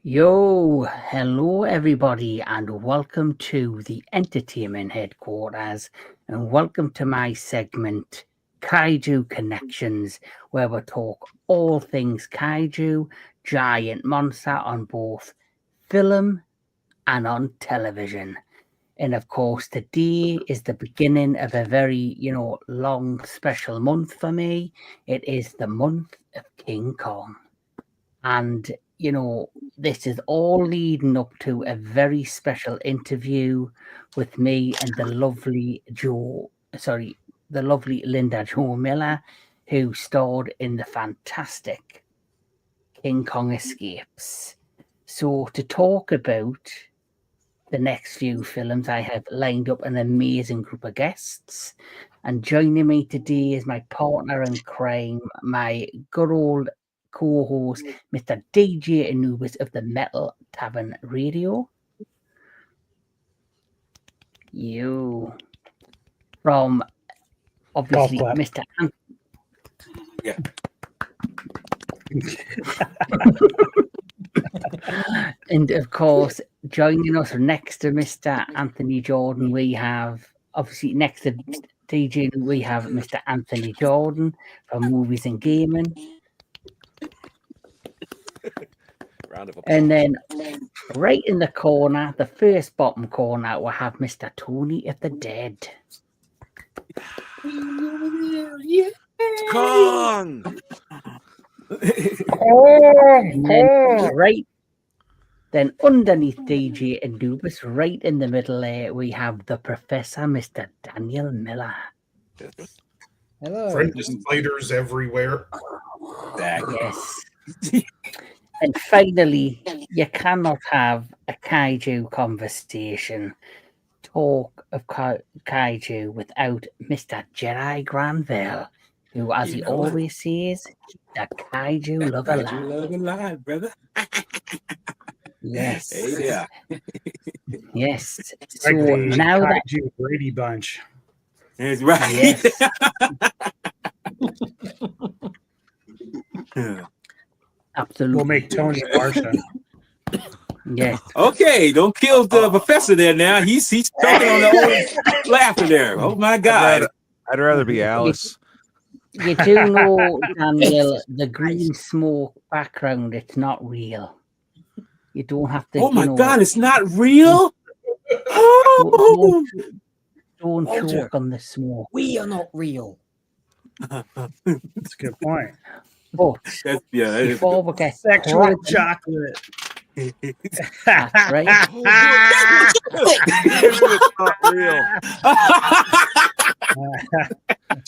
Yo, hello everybody, and welcome to the entertainment headquarters, and welcome to my segment, Kaiju Connections, where we talk all things kaiju, giant monster on both film and on television. And of course, today is the beginning of a very, long special month for me. It is the month of King Kong. And, this is all leading up to a very special interview with me and the lovely Linda Jo Miller, who starred in the fantastic King Kong Escapes. So to talk about the next few films, I have lined up an amazing group of guests. And joining me today is my partner in crime, my good old co-host, Mr. DJ Anubis of the Metal Tavern Radio. You. From, obviously, Mr. Yeah. And of course, joining us next to Mr. Anthony Jordan, we have, obviously, next to DJ, we have Mr. Anthony Jordan from Movies and Gaming. Round of applause. And then right in the corner, the first bottom corner, we'll have Mr. Tony of the Dead. Kong! Right. Then underneath DJ Anubis, right in the middle there, we have the Professor, Mr. Daniel Miller. Hello. Friendly spiders everywhere. Yes. And finally, you cannot have a kaiju conversation, talk of kaiju without Mr. Jedi Granville, who, as he always says, the kaiju love alive. Love alive, brother. Yes. Hey, yeah. Yes. So Like the now that Kaiju Brady Bunch. That's right. yes. Absolutely. We'll make Tony Marsha. Yes. Okay, don't kill the professor there now. He's choking on the old laughter there. Oh my God. I'd rather be Alice. You do know, Daniel, the green smoke background, it's not real. You don't have to. Oh my God, it's not real. Oh, don't choke on the smoke. We are not real. That's a good point. But before we get Sexual chocolate. that's right. It's not real.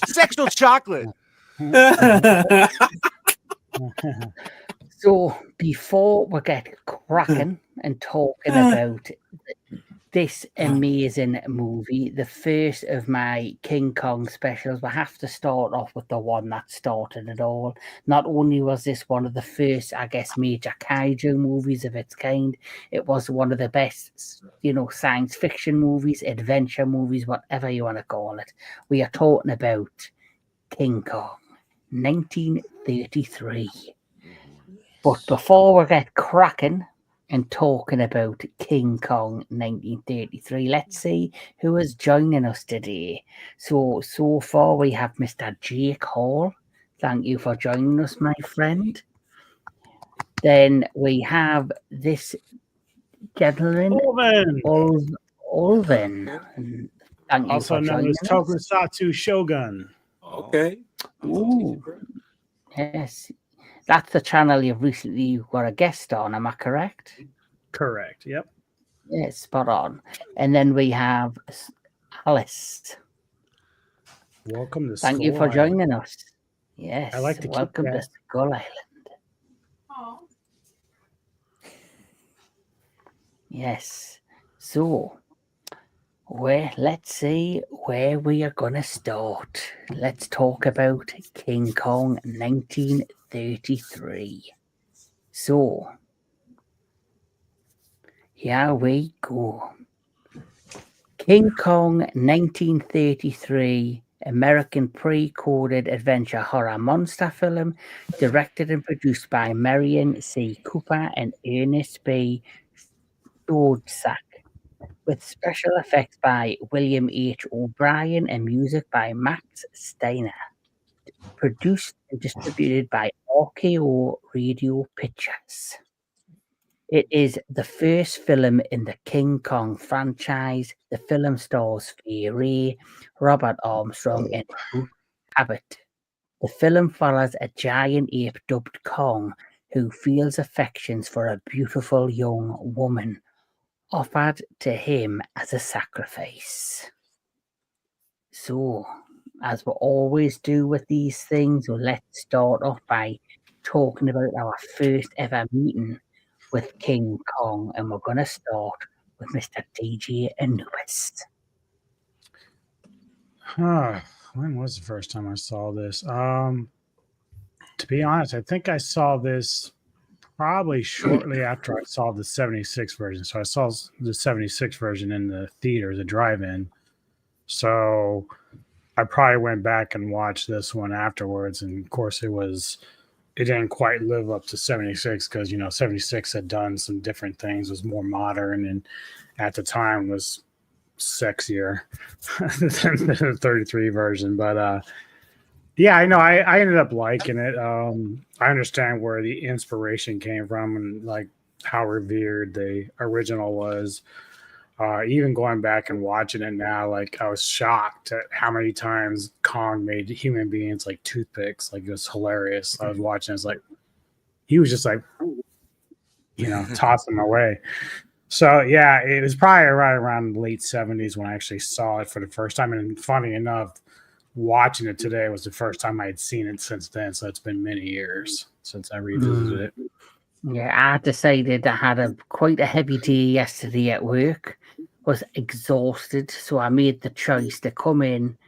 Sexual chocolate. So before we get cracking and talking about this amazing movie, the first of my King Kong specials, we have to start off with the one that started it all. Not only was this one of the first, I guess, major kaiju movies of its kind, it was one of the best, science fiction movies, adventure movies, whatever you want to call it. We are talking about King Kong, 1933. But before we get cracking and talking about King Kong 1933, let's see who is joining us today. So far we have Mr. Jake Hall. Thank you for joining us, my friend. Then we have this gentleman, Ulven. Thank you Also for known joining as us. Tokusatsu Shogun. Okay. Ooh. Yes. That's the channel you've recently got a guest on, am I correct? Correct. Yep. Yes, spot on. And then we have Alice. Welcome to Thank you Skull for Island. joining us. Yes, I like to keep welcome to that. Skull Island. Yes. So, let's see where we are going to start. Let's talk about King Kong 1933. So, here we go. King Kong 1933 American pre-coded adventure horror monster film, directed and produced by Merian C. Cooper and Ernest B. Dodsack, with special effects by William H. O'Brien and music by Max Steiner. Produced and distributed by RKO Radio Pictures. It is the first film in the King Kong franchise. The film stars Fay Wray, Robert Armstrong, and Bruce Cabot. The film follows a giant ape dubbed Kong who feels affections for a beautiful young woman offered to him as a sacrifice. So, as we always do with these things, let's start off by talking about our first ever meeting with King Kong, and we're going to start with Mr. DJ Anubis. When was the first time I saw this? To be honest, I think I saw this probably shortly after I saw the 76 version. So I saw the 76 version in the theater, the drive-in. So I probably went back and watched this one afterwards. And of course, it didn't quite live up to 76 because, 76 had done some different things, was more modern, and at the time was sexier than the 33 version. But yeah, I know I ended up liking it. I understand where the inspiration came from and like how revered the original was. Even going back and watching it now, like I was shocked at how many times Kong made human beings like toothpicks. Like it was hilarious. I was watching, it's like he was just like, tossing them away. So yeah, it was probably right around the late 70s when I actually saw it for the first time. And funny enough, watching it today was the first time I had seen it since then. So it's been many years since I revisited it. Yeah, I decided I had quite a heavy day yesterday at work. Was exhausted, so I made the choice to come in.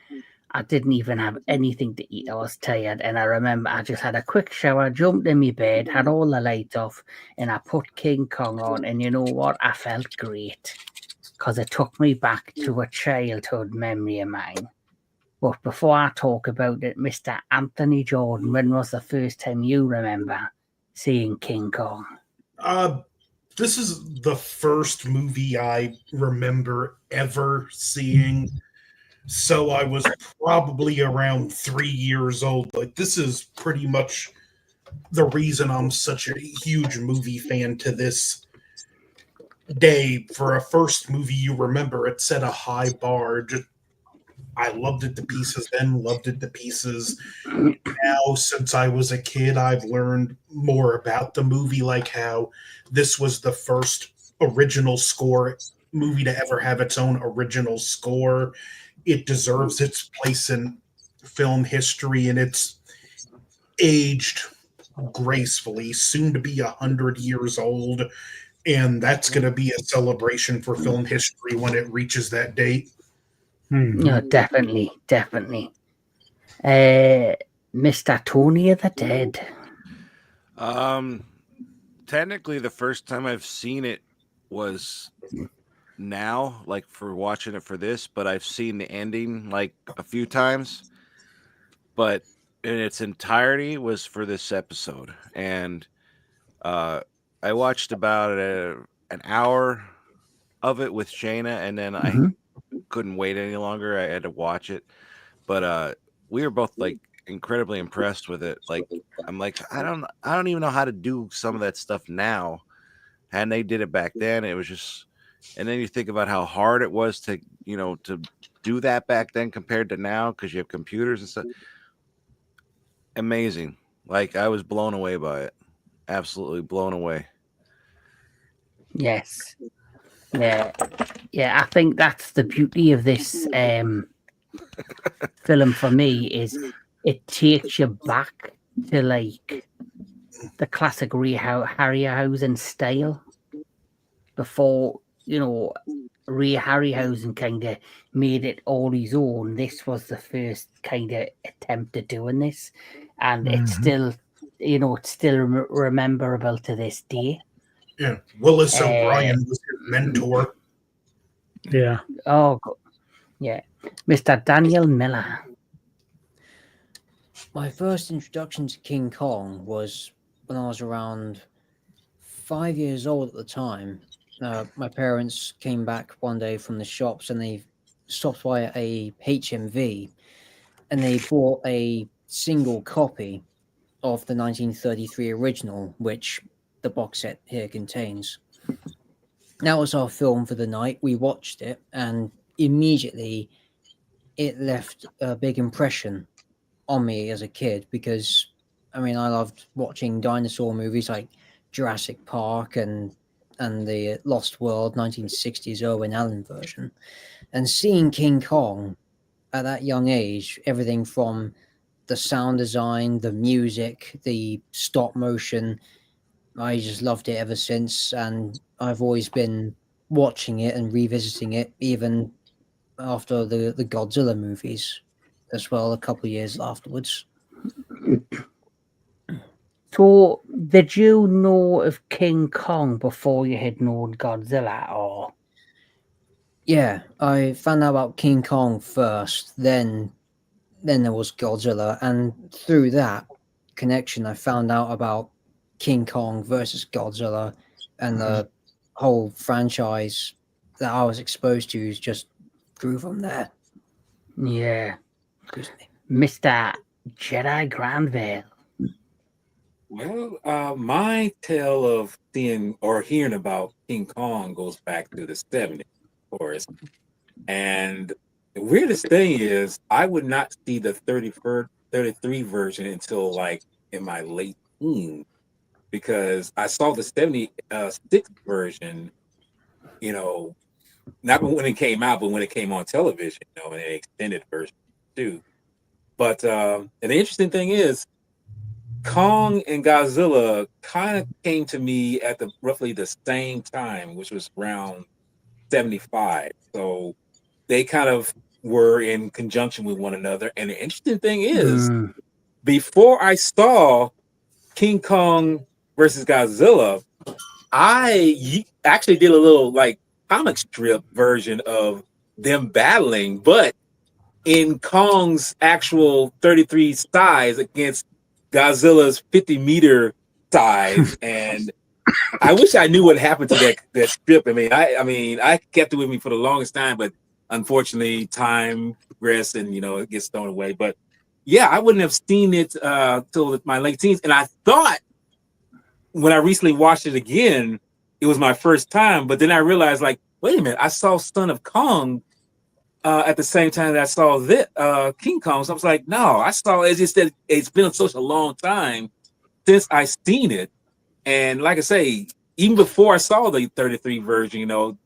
I didn't even have anything to eat. I was tired, and I remember I just had a quick shower, jumped in my bed, had all the lights off, and I put King Kong on. And you know what? I felt great because it took me back to a childhood memory of mine. But before I talk about it, Mr. Anthony Jordan, when was the first time you remember seeing King Kong? This is the first movie I remember ever seeing. So I was probably around 3 years old. Like this is pretty much the reason I'm such a huge movie fan to this day. For a first movie you remember, it set a high bar. I loved it to pieces then, loved it to pieces now. Since I was a kid, I've learned more about the movie, like how this was the first original score movie to ever have its own original score. It deserves its place in film history, and it's aged gracefully, soon to be 100 years old, and that's going to be a celebration for film history when it reaches that date. No, definitely. Mr. Tony of the Dead. Technically, the first time I've seen it was now, like for watching it for this, but I've seen the ending like a few times. But in its entirety was for this episode, and I watched about an hour of it with Shayna, and then I couldn't wait any longer. I had to watch it, but we were both like incredibly impressed with it. Like I'm like I don't even know how to do some of that stuff now, and they did it back then. It was just, and then you think about how hard it was to to do that back then compared to now because you have computers and stuff. Amazing. Like I was blown away by it. Absolutely blown away. Yes. Yeah, I think that's the beauty of this film for me is it takes you back to like the classic Harryhausen style before, Ray Harryhausen kind of made it all his own. This was the first kind of attempt at doing this, and it's still, it's still rememberable to this day. Yeah, Willis O'Brien was his mentor. Yeah. Oh, yeah. Mr. Daniel Miller. My first introduction to King Kong was when I was around 5 years old at the time. My parents came back one day from the shops and they stopped by a HMV and they bought a single copy of the 1933 original, which the box set here contains. That was our film for the night. We watched it and immediately it left a big impression on me as a kid because, I mean, I loved watching dinosaur movies like Jurassic Park and the Lost World 1960s Owen Allen version. And seeing King Kong at that young age, everything from the sound design, the music, the stop motion, I just loved it ever since. And I've always been watching it and revisiting it, even after the Godzilla movies as well, a couple of years afterwards. So, did you know of King Kong before you had known Godzilla, or? Yeah, I found out about King Kong first, then there was Godzilla, and through that connection, I found out about King Kong versus Godzilla, and the whole franchise that I was exposed to just grew from there. Yeah. Excuse me. Mr. Jedi Granville. Well, my tale of seeing or hearing about King Kong goes back to the 70s, of course. And the weirdest thing is, I would not see the 33 version until like in my late teens, because I saw the 76 version, you know, not when it came out, but when it came on television, you know, in an extended version too. But and the interesting thing is, Kong and Godzilla kind of came to me at roughly the same time, which was around 75. So they kind of were in conjunction with one another. And the interesting thing is, before I saw King Kong versus Godzilla, I actually did a little like comic strip version of them battling, but in Kong's actual 33 size against Godzilla's 50-meter size. And I wish I knew what happened to that strip. I mean, I kept it with me for the longest time, but unfortunately, time progressed and it gets thrown away. But yeah, I wouldn't have seen it till my late teens. And I thought when I recently watched it again, it was my first time. But then I realized, like, wait a minute, I saw Son of Kong at the same time that I saw King Kong. So I was like, no, I saw it's just that it's been such a long time since I seen it. And like I say, even before I saw the 33 version,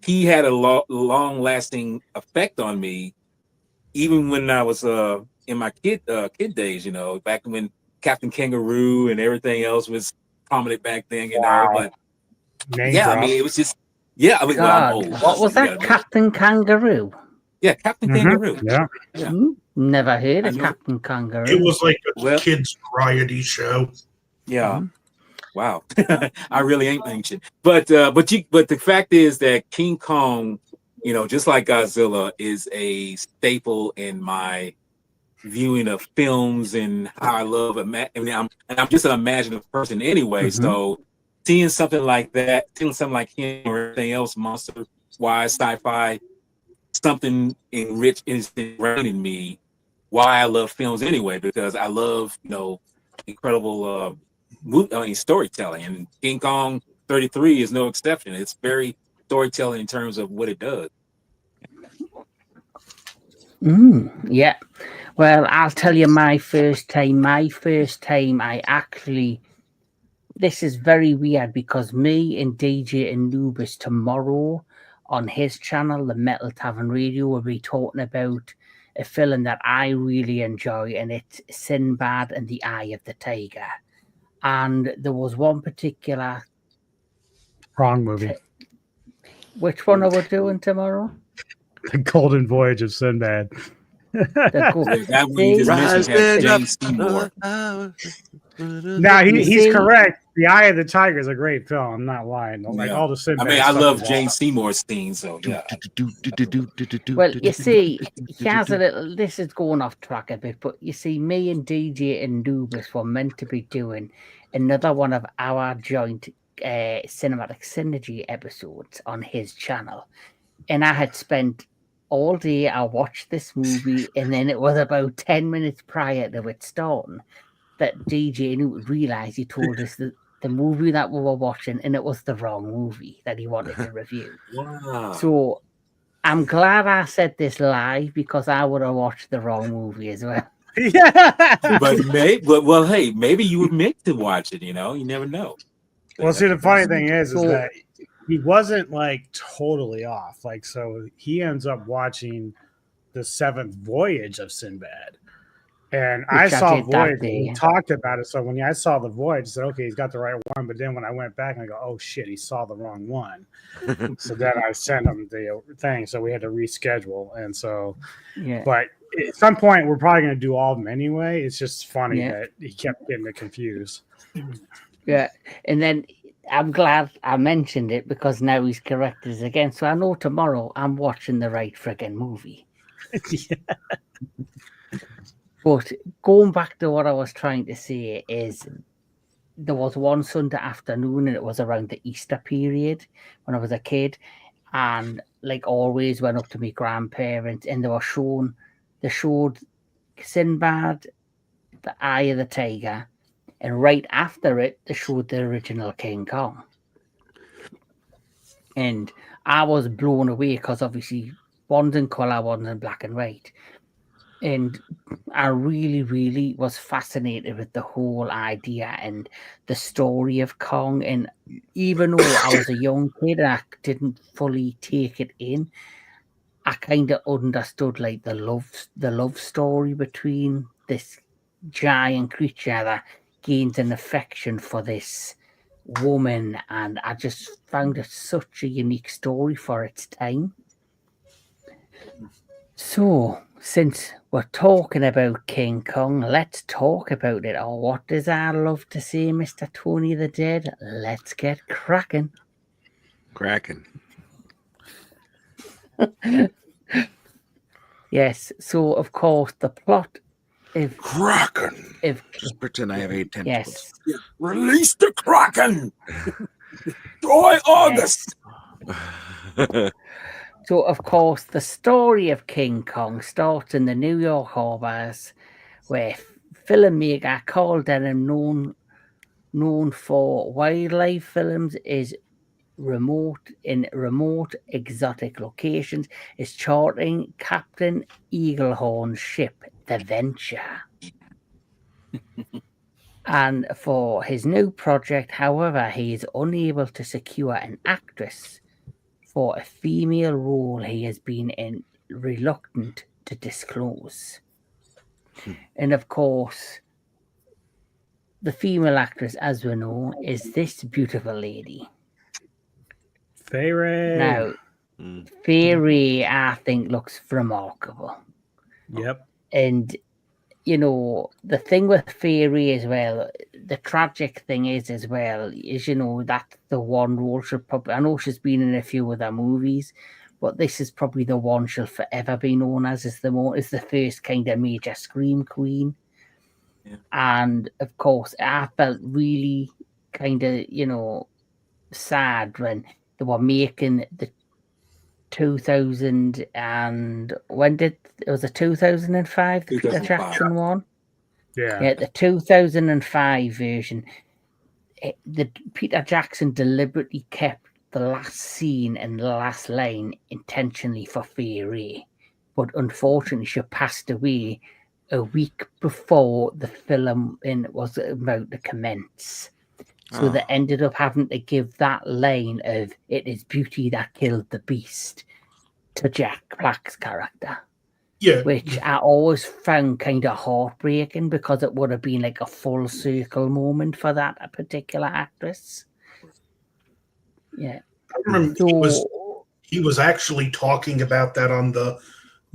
he had a long-lasting effect on me, even when I was in my kid days, back when Captain Kangaroo and everything else was prominent back then, Wow. But Name yeah, drop. I mean, it was just, yeah, I mean, well, I'm old. What was that, Captain Kangaroo? Yeah, Captain Kangaroo. Yeah. Yeah. Never heard of I know. Captain Kangaroo. It was like a kids' variety show. Yeah. Wow. I really ain't ancient. But the fact is that King Kong, just like Godzilla, is a staple in my viewing of films and how I love I'm just an imaginative person anyway. So seeing something like that, seeing something like him or anything else, monster-wise, sci-fi, something enriched ingrained in me why I love films anyway, because I love, incredible storytelling, and King Kong 33 is no exception. It's very storytelling in terms of what it does. Yeah. Well, I'll tell you my first time I actually, this is very weird because me and DJ Anubis tomorrow on his channel, the Metal Tavern Radio, will be talking about a film that I really enjoy, and it's Sinbad and the Eye of the Tiger. And there was one particular... Wrong movie. Which one are we doing tomorrow? The Golden Voyage of Sinbad. That one you just mentioned had James Seymour. Now he's see- correct. The Eye of the Tiger is a great film. I'm not lying. Like Yeah. all the Sinbad I mean, I stuff love is Jane awesome. Seymour's scenes, so yeah. Well, you see, he has a little. This is going off track a bit, but you see, me and DJ and Anubis were meant to be doing another one of our joint cinematic synergy episodes on his channel, and I had spent all day. I watched this movie, and then it was about 10 minutes prior to it starting that DJ realized he told us that the movie that we were watching, and it was the wrong movie that he wanted to review. Wow. So I'm glad I said this live because I would have watched the wrong movie as well. Yeah. Well, hey, maybe you were meant to watch it. You know, you never know. Well, see, the funny thing is So- that he wasn't like totally off. Like, so he ends up watching the 7th voyage of Sinbad. And I Which I saw did that Voyage. day. We talked about it. So when I saw the Voyage, I said, okay, he's got the right one. But then when I went back and I go, oh shit, he saw the wrong one. So then I sent him the thing. So we had to reschedule. And so, Yeah. but at some point, we're probably going to do all of them anyway. It's just funny Yeah. that he kept getting it confused. Yeah. And then I'm glad I mentioned it because now he's corrected us again. So I know tomorrow I'm watching the right friggin' movie. Yeah. But going back to what I was trying to say is there was one Sunday afternoon and it was around the Easter period when I was a kid. And like always went up to my grandparents and they showed Sinbad, the Eye of the Tiger, and right after it, they showed the original King Kong. And I was blown away because obviously one's in colour, one's in black and white. And I really, really was fascinated with the whole idea and the story of Kong. And even though I was a young kid and I didn't fully take it in, I kind of understood like the love story between this giant creature that gains an affection for this woman. And I just found it such a unique story for its time. So, since we're talking about King Kong, let's talk about it. Or what does I love to say, Mr. Tony the Dead? Let's get cracking. Kraken. Yes, so of course the plot if Kraken. if Just pretend I have 8 tentacles. yes, Release the Kraken. Destroy August. so of course the story of King Kong starts in the New York harbors, where filmmaker Carl Denham, known for wildlife films, is remote exotic locations, is charting Captain Eaglehorn's ship, the Venture. And for his new project, however, he is unable to secure an actress for a female role he has been reluctant to disclose. And of course, the female actress, as we know, is this beautiful lady. Fay Wray. Now, Fay Wray, I think, looks remarkable. Yep. And, you know, the thing with Fay Wray as well, the tragic thing is as well, is, you know, that the one role she'll probably, I know she's been in a few other movies, but this is probably the one she'll forever be known as, is the first kind of major scream queen. Yeah. And, of course, I felt really kind of, you know, sad when they were making the 2000 and it was a 2005 the Peter 2005. Jackson one. Yeah. The 2005 version. The Peter Jackson deliberately kept the last scene and the last line intentionally for Fay Wray, but unfortunately she passed away a week before the film was about to commence. So they ended up having to give that line of "It is beauty that killed the beast" to Jack Black's character. Yeah. Which I always found kind of heartbreaking because it would have been like a full circle moment for that particular actress. Yeah. I remember So, he was actually talking about that on the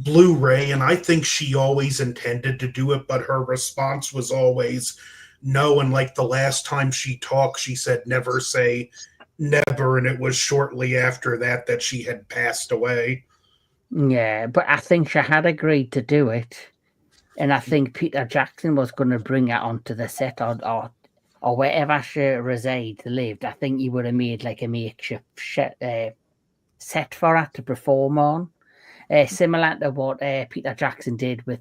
Blu-ray, and I think she always intended to do it, but her response was always, no, and like the last time she talked, she said never say never, and it was shortly after that she had passed away. Yeah, but I think she had agreed to do it, and I think Peter Jackson was going to bring her onto the set or wherever she lived. I think he would have made like a makeshift set for her to perform on, similar to what Peter Jackson did with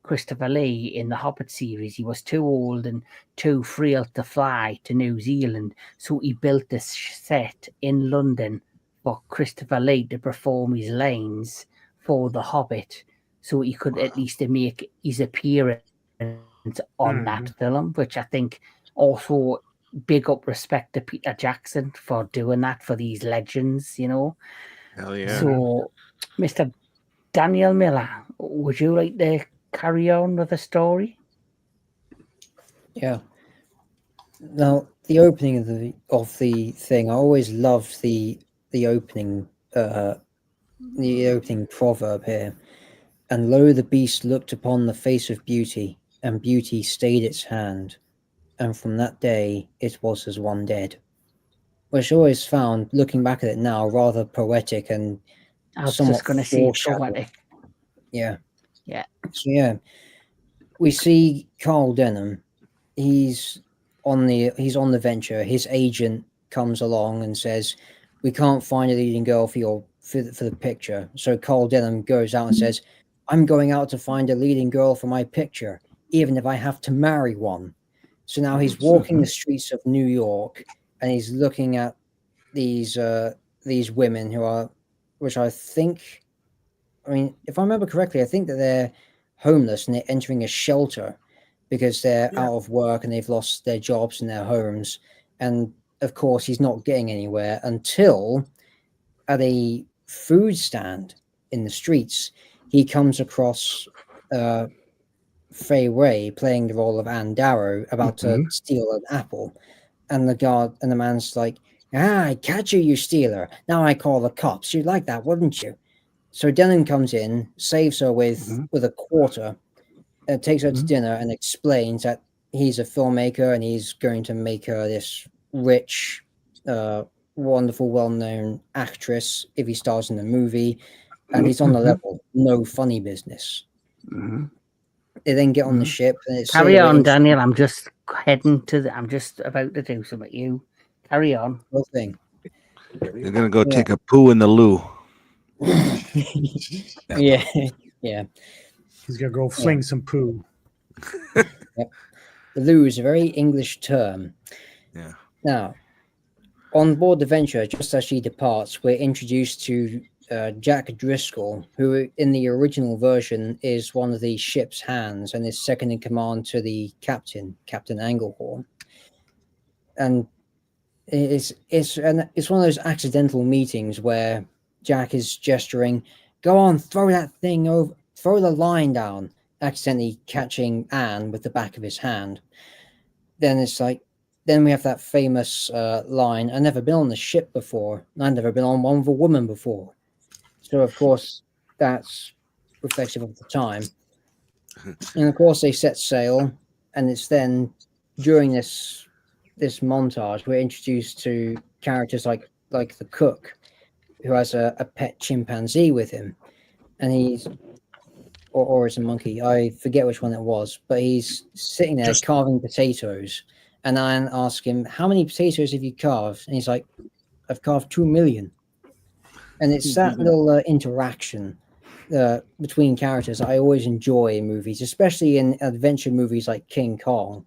Christopher Lee in the Hobbit series. He was too old and too frail to fly to New Zealand, so he built this set in London for Christopher Lee to perform his lines for the Hobbit, so he could at least make his appearance on that film, which I think also big up respect to Peter Jackson for doing that for these legends, you know. Hell yeah. So, Mr. Daniel Miller, would you like to carry on with the story? Yeah. Now, the opening of the thing, I always loved the opening proverb here. And lo, the beast looked upon the face of beauty, and beauty stayed its hand, and from that day it was as one dead. Which I always found, looking back at it now, rather poetic and I was somewhat just going to say foreshadowing. poetic. Yeah. Yeah. So yeah, we see Carl Denham. He's on the venture. His agent comes along and says, "We can't find a leading girl for the picture." So Carl Denham goes out and says, "I'm going out to find a leading girl for my picture, even if I have to marry one." So now he's walking the streets of New York and he's looking at these women who are, which I think, I mean, if I remember correctly, I think that they're homeless and they're entering a shelter because they're out of work and they've lost their jobs and their homes. And of course, he's not getting anywhere until at a food stand in the streets, he comes across Fay Wray playing the role of Anne Darrow about to steal an apple. And the man's like, "I catch you, you stealer. Now I call the cops. You'd like that, wouldn't you?" So Denham comes in, saves her with a quarter, takes her to dinner and explains that he's a filmmaker and he's going to make her this rich, wonderful, well-known actress if he stars in the movie. And he's on the level, no funny business. They then get on the ship. And it's Carry on, Daniel. I'm just heading to I'm just about to do something. You carry on. Whole thing. They're gonna go take a poo in the loo. Yeah. He's gonna go fling some poo. Yep. The loo is a very English term. Yeah. Now, on board the Venture, just as she departs, we're introduced to Jack Driscoll, who in the original version is one of the ship's hands and is second in command to the captain, Captain Anglehorn. And it's one of those accidental meetings where Jack is gesturing, "Go on, throw that thing over, throw the line down," accidentally catching Anne with the back of his hand. Then it's like, then we have that famous line, "I've never been on the ship before. I've never been on one with a woman before." So, of course, that's reflective of the time. And, of course, they set sail. And it's then, during this montage, we're introduced to characters like the cook, who has a pet chimpanzee with him. And he's, or it's a monkey. I forget which one it was. But he's sitting there carving potatoes. And I ask him, "How many potatoes have you carved?" And he's like, "I've carved 2 million. And it's that little interaction between characters I always enjoy in movies, especially in adventure movies like King Kong,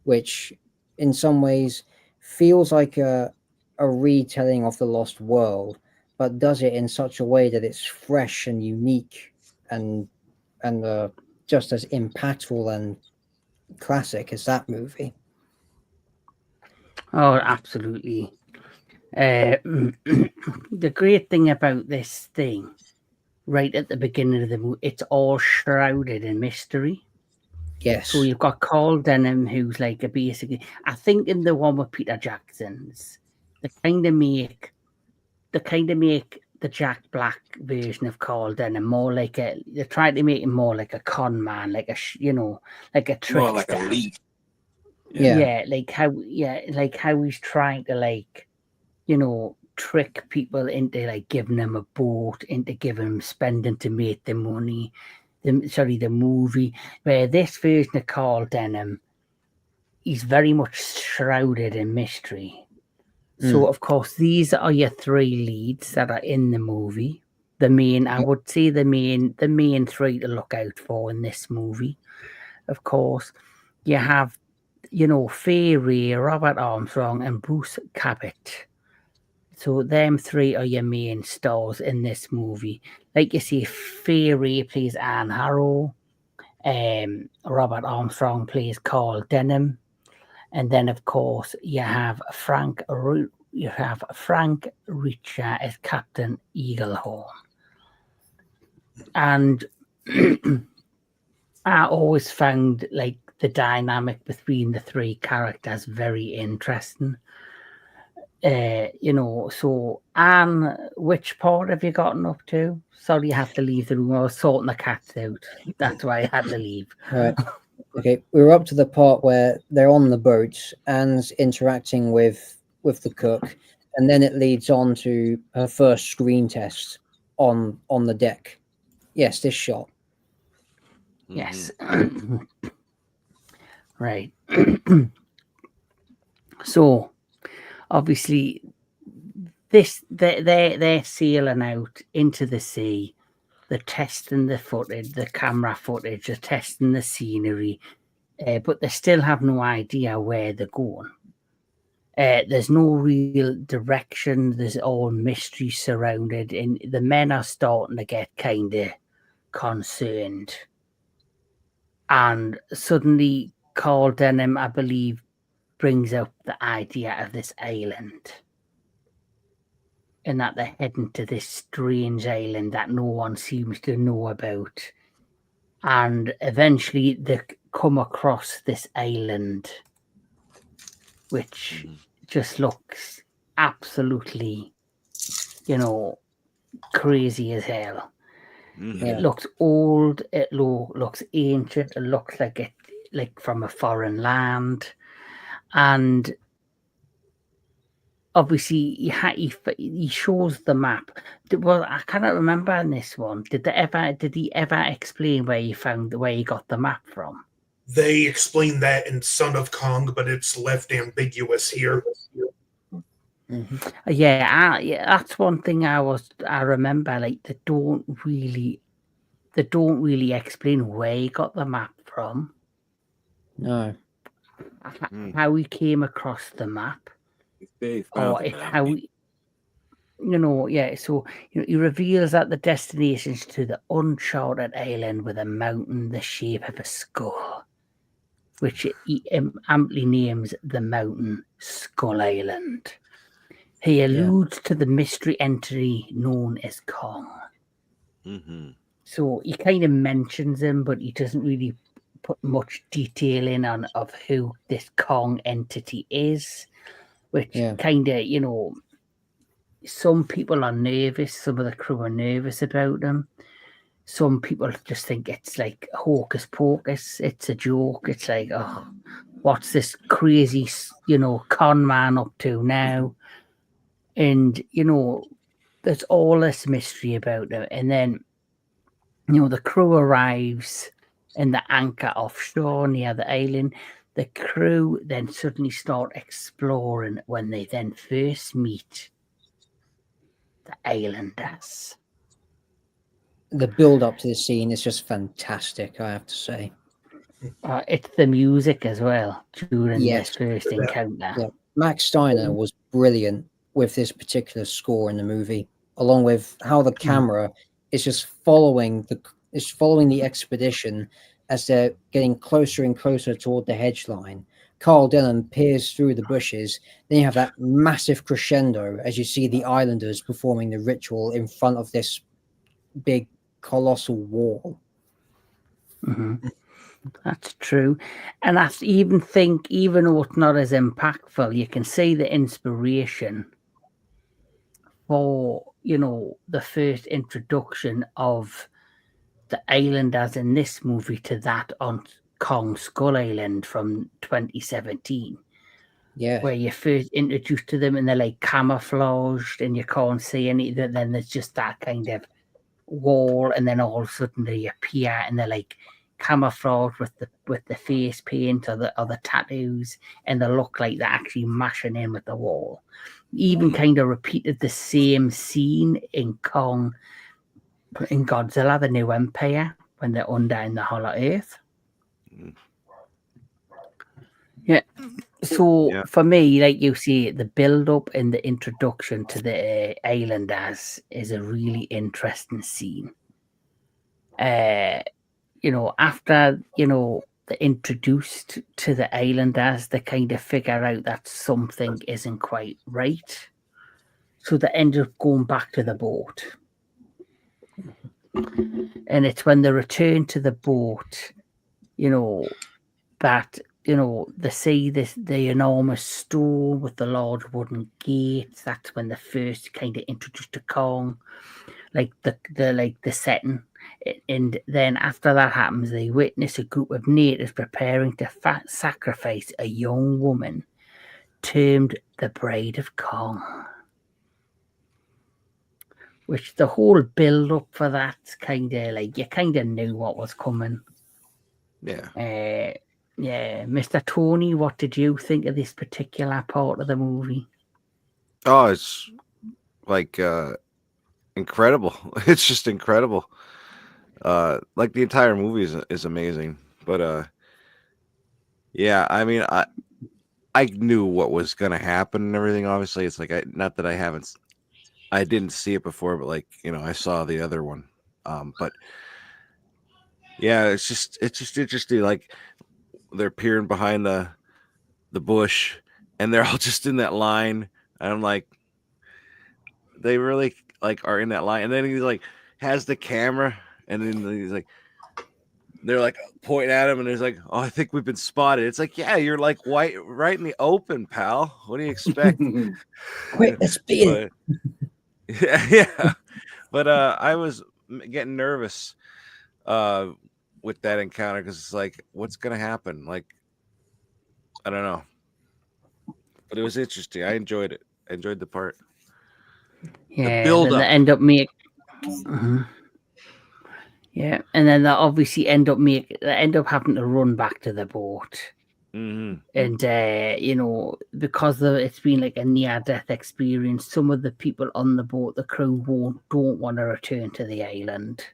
which in some ways feels like a retelling of The Lost World, but does it in such a way that it's fresh and unique and just as impactful and classic as that movie. Oh, absolutely. The great thing about this thing, right at the beginning of the movie, it's all shrouded in mystery. Yes. So you've got Carl Denham, who's like basically, I think in the one with Peter Jackson's, they kind of make the Jack Black version of Carl Denham more like they try to make him more like a con man, like a like a trickster. More like a lead. Yeah. like how he's trying to like, you know, trick people into like giving them a boat, into giving them spending to make the money. The movie, where this version of Carl Denham, he's very much shrouded in mystery. So of course these are your three leads that are in the movie. The main, I would say the main three to look out for in this movie. Of course, you have, you know, Fay Wray, Robert Armstrong, and Bruce Cabot. So them three are your main stars in this movie. Like you see, Fay Wray plays Anne Harrow. Robert Armstrong plays Carl Denham. And then, of course, you have Frank Reacher as Captain Eaglehorn. And I always found like the dynamic between the three characters very interesting. You know, so Anne, which part have you gotten up to? Sorry, you have to leave the room. I was sorting the cats out. That's why I had to leave. Right. Okay, we were up to the part where they're on the boat and interacting with the cook, and then it leads on to her first screen test on the deck. Yes, this shot. Yes. Right. So obviously they're sailing out into the sea. They're testing the footage, the camera footage, they're testing the scenery, but they still have no idea where they're going. There's no real direction. There's all mystery surrounded, and the men are starting to get kind of concerned. And suddenly, Carl Denham, I believe, brings up the idea of this island, and that they're heading to this strange island that no one seems to know about. And eventually they come across this island, which just looks absolutely, you know, crazy as hell. It looks old, it looks ancient, it looks like from a foreign land. And obviously he shows the map. Well, I cannot remember in this one. Did he ever explain where he got the map from? They explain that in Son of Kong, but it's left ambiguous here. Yeah, that's one thing I remember. Like they don't really explain where he got the map from. No. How he came across the map, or how he, you know, so he reveals that the destination is to the uncharted island with a mountain the shape of a skull, which he amply names the mountain Skull Island. He alludes to the mystery entity known as Kong. So he kind of mentions him, but he doesn't really put much detail in of who this Kong entity is, which kind of, you know, some people are nervous. Some of the crew are nervous about him. Some people just think it's like hocus pocus. It's a joke. It's like, oh, what's this crazy, you know, con man up to now? And, you know, there's all this mystery about him. And then, you know, the crew arrives in the anchor offshore near the island. The crew then suddenly start exploring when they then first meet the islanders. The build up to this scene is just fantastic, I have to say. It's the music as well during this first encounter. Yeah. Max Steiner was brilliant with this particular score in the movie, along with how the camera is just following the expedition as they're getting closer and closer toward the hedge line. Carl Denham peers through the bushes. Then you have that massive crescendo as you see the islanders performing the ritual in front of this big colossal wall. That's true. And I even think, even though it's not as impactful, you can see the inspiration for, you know, the first introduction of the islanders in this movie to that on Kong Skull Island from 2017, Yeah. where you're first introduced to them and they're like camouflaged and you can't see anything. Then there's just that kind of wall, and then all of a sudden they appear and they're like camouflaged with the face paint or the tattoos, and they look like they're actually mashing in with the wall. Even kind of repeated the same scene in Kong in Godzilla: The New Empire when they're under in the Hollow Earth. Yeah. So Yeah. for me, like you see, the build up and the introduction to the islanders is a really interesting scene. After they're introduced to the islanders, they kind of figure out that something isn't quite right. So they end up going back to the boat. And it's when they return to the boat, that they see the enormous stone with the large wooden gates. That's when they first kind of introduced to Kong, like the setting. And then after that happens, they witness a group of natives preparing to sacrifice a young woman termed the Bride of Kong. Which the whole build up for that kind of like, you kind of knew what was coming. Yeah. Yeah, Mr. Tony, what did you think of this particular part of the movie? Oh, it's like incredible. It's just incredible. Like the entire movie is amazing. But yeah, I mean, I knew what was gonna happen and everything. Obviously, it's like not that I didn't see it before, but like I saw the other one. But yeah, it's just interesting. Like they're peering behind the bush, and they're all just in that line, and I'm like, they really like are in that line. And then he like has the camera, and then he's like, they're like pointing at him, and he's like, "Oh, I think we've been spotted." It's like, yeah, you're like right in the open, pal. What do you expect? Quick, let's be in. Yeah. But I was getting nervous with that encounter because it's like, what's gonna happen? Like, I don't know. But it was interesting. I enjoyed it. I enjoyed the part. Yeah, build then up. they end up Yeah, and then they obviously end up having to run back to the boat. Mm-hmm. And because it's been like a near-death experience, some of the people on the boat, the crew, don't want to return to the island.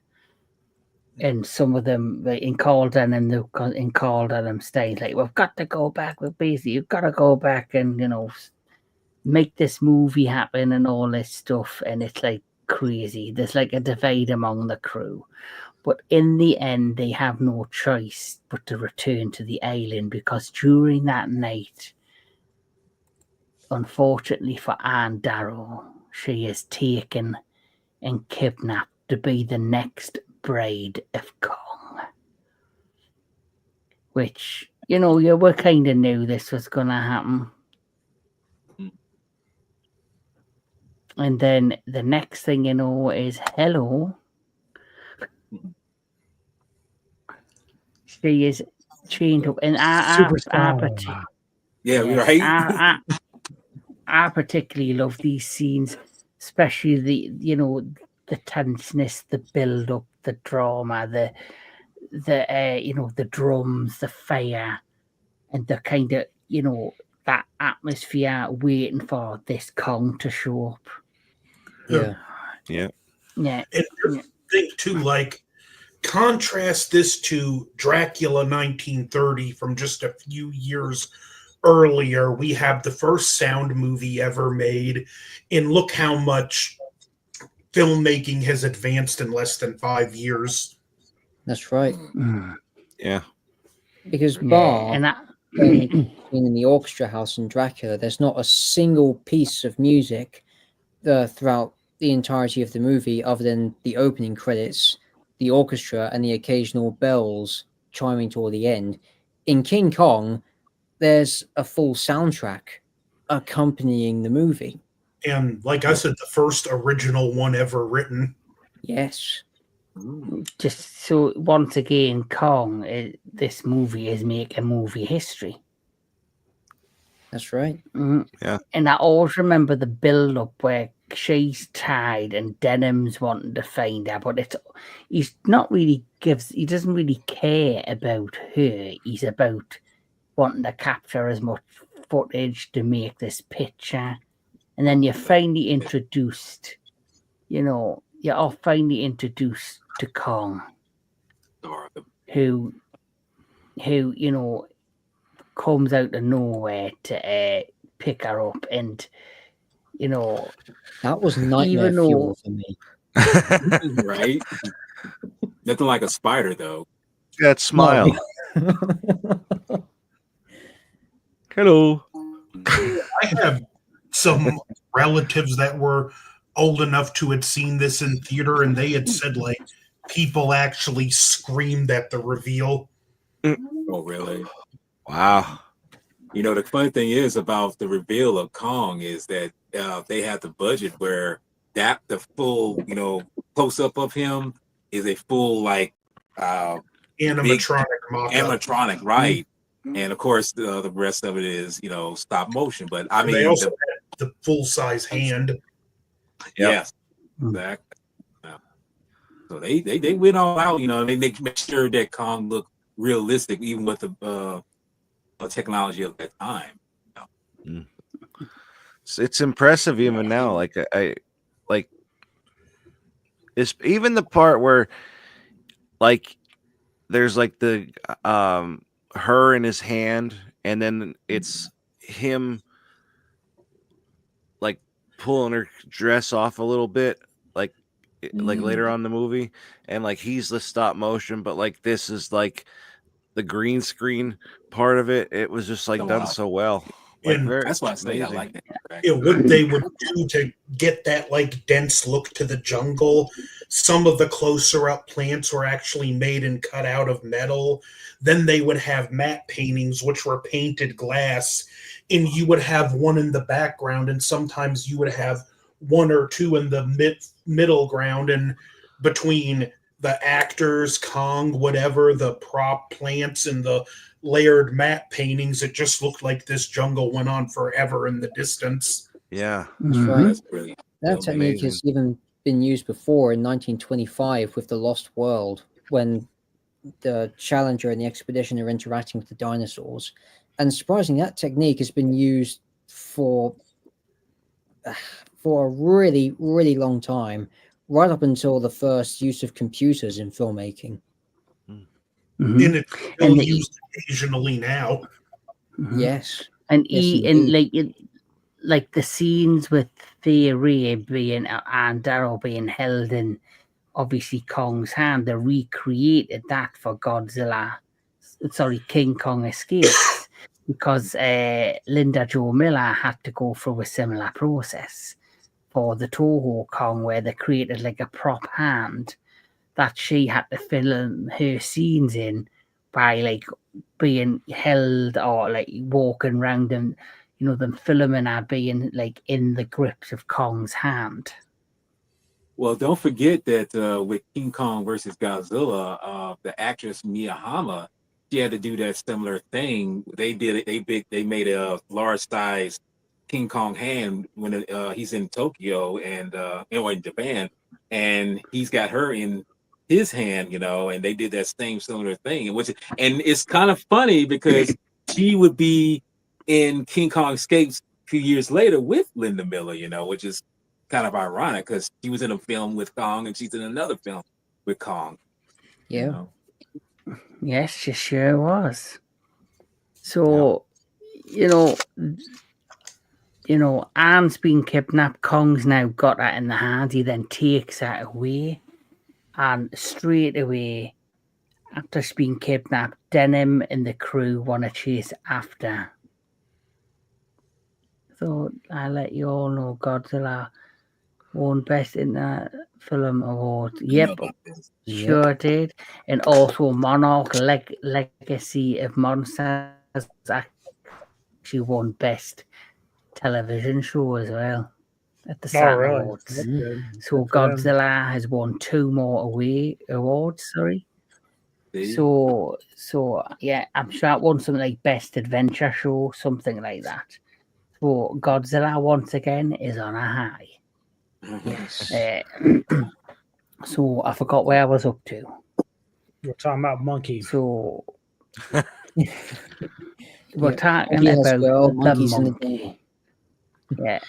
And some of them, like in Calden and staying like, we've got to go back. You've got to go back and make this movie happen and all this stuff. And it's like crazy. There's like a divide among the crew. But in the end, they have no choice but to return to the island because during that night, unfortunately for Anne Darrow, she is taken and kidnapped to be the next bride of Kong. Which, you were kind of knew this was going to happen. And then the next thing you know is, hello. She is chained up. And I particularly love these scenes, especially the tenseness, the build up, the drama, the drums, the fire, and the kind of that atmosphere waiting for this Kong to show up. Yeah. And think too, like, contrast this to Dracula 1930 from just a few years earlier. We have the first sound movie ever made, and look how much filmmaking has advanced in less than 5 years. That's right. Yeah. Because in the orchestra house in Dracula, there's not a single piece of music throughout the entirety of the movie other than the opening credits, the orchestra, and the occasional bells chiming toward the end. In King Kong, there's a full soundtrack accompanying the movie. And like I said, the first original one ever written. Yes. Just so once again, Kong, this movie is making movie history. That's right. Yeah. And I always remember the build up where she's tied and Denham's wanting to find her, but he doesn't really care about her. He's about wanting to capture as much footage to make this picture. And then you're finally introduced, you're finally introduced to Kong, who comes out of nowhere to pick her up, and that was nightmare fuel for me. Right? Nothing like a spider, though. That smile. Hello. I have some relatives that were old enough to had seen this in theater, and they had said like people actually screamed at the reveal. Oh, really? Wow. The funny thing is about the reveal of Kong is that they had the budget where the full, close up of him is a full Animatronic mock-up. Animatronic, right? And of course, the rest of it is, stop motion. But I mean, they also had the full size hand. Yes, exactly. Yeah. So they went all out. They make sure that Kong looked realistic, even with the technology of that time. It's impressive even now. Like it's even the part where there's the her in his hand, and then it's him pulling her dress off a little bit, like later on in the movie, and he's the stop motion, but this is the green screen part of it. It was just done so well. That's why I say I like that. What they would do to get that dense look to the jungle, some of the closer up plants were actually made and cut out of metal. Then they would have matte paintings, which were painted glass, and you would have one in the background, and sometimes you would have one or two in the middle ground, and between the actors, Kong, whatever, the prop plants and the layered matte paintings, it just looked like this jungle went on forever in the distance. Yeah. That's right. That's really That technique has even been used before in 1925 with The Lost World, when the Challenger and the Expedition are interacting with the dinosaurs. And surprisingly, that technique has been used for a really, really long time, right up until the first use of computers in filmmaking. And it's still used occasionally now. Yes. And yes, like the scenes with Fay Wray being and Darrow being held in obviously Kong's hand, they recreated that for King Kong Escapes, because Linda Jo Miller had to go through a similar process for the Toho Kong, where they created a prop hand that she had to film her scenes in by being held or walking around them, them filming her being in the grips of Kong's hand. Well, don't forget that with King Kong versus Godzilla, the actress Mia Hama, she had to do that similar thing. They did it. They made a large size King Kong hand when he's in Tokyo and in Japan, and he's got her in his hand, and they did that same similar thing. And it's kind of funny because she would be in King Kong Escapes a few years later with Linda Miller, which is kind of ironic because she was in a film with Kong and she's in another film with Kong. Yeah. Yes, she sure was. So, Anne's been kidnapped. Kong's now got her in the hand. He then takes her away, and straight away, after she's been kidnapped, Denham and the crew want to chase after. So I let you all know Godzilla won Best in that Film Award. Yep, sure did. And also Monarch Legacy of Monsters actually won Best Television Show as well. at the Oh, SAG really? Awards. That's good. So Good for them. Godzilla has won 2 more awards. Sorry. See? So yeah, I'm sure it won something like Best Adventure Show, something like that. So Godzilla once again is on a high. Yes. So I forgot where I was up to. We're talking about monkey. So we're Yeah. talking Yes, about well, the monkeys in the monkey. Yeah.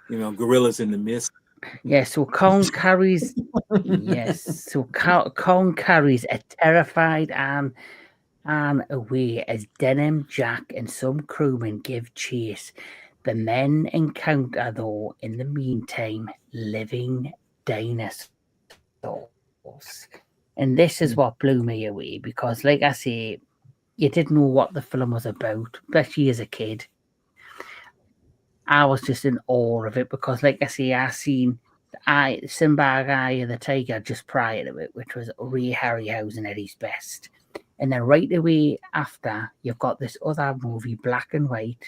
Gorillas in the mist. Yeah, so Kong carries Kong carries a terrified Anne away as Denim, Jack, and some crewmen give chase. The men encounter, though, in the meantime, living dinosaurs. And this is what blew me away because, like I say, you didn't know what the film was about, especially as a kid. I was just in awe of it because, like I say, I seen Simba, Eye of the Tiger just prior to it, which was Ray Harryhausen at his best. And then right away after, you've got this other movie, Black and White,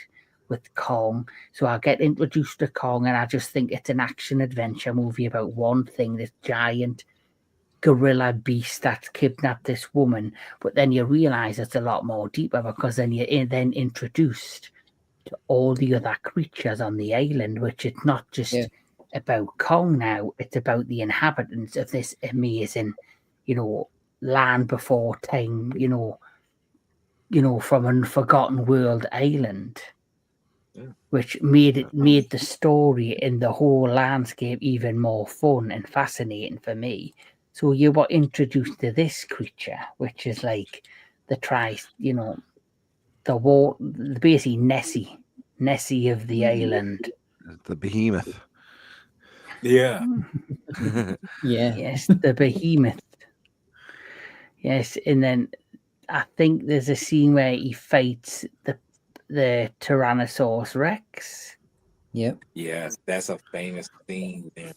with Kong. So I get introduced to Kong, and I just think it's an action adventure movie about one thing, this giant gorilla beast that's kidnapped this woman. But then you realize it's a lot more deeper because then you're then introduced to all the other creatures on the island, which it's not just about Kong now, it's about the inhabitants of this amazing, land before time, from an forgotten world island, which made the story and the whole landscape even more fun and fascinating for me. So you were introduced to this creature, which is like basically Nessie of the island. The behemoth. Yeah. Yeah. Yes, the behemoth. Yes, and then I think there's a scene where he fights the Tyrannosaurus Rex. Yep. Yes, that's a famous scene there.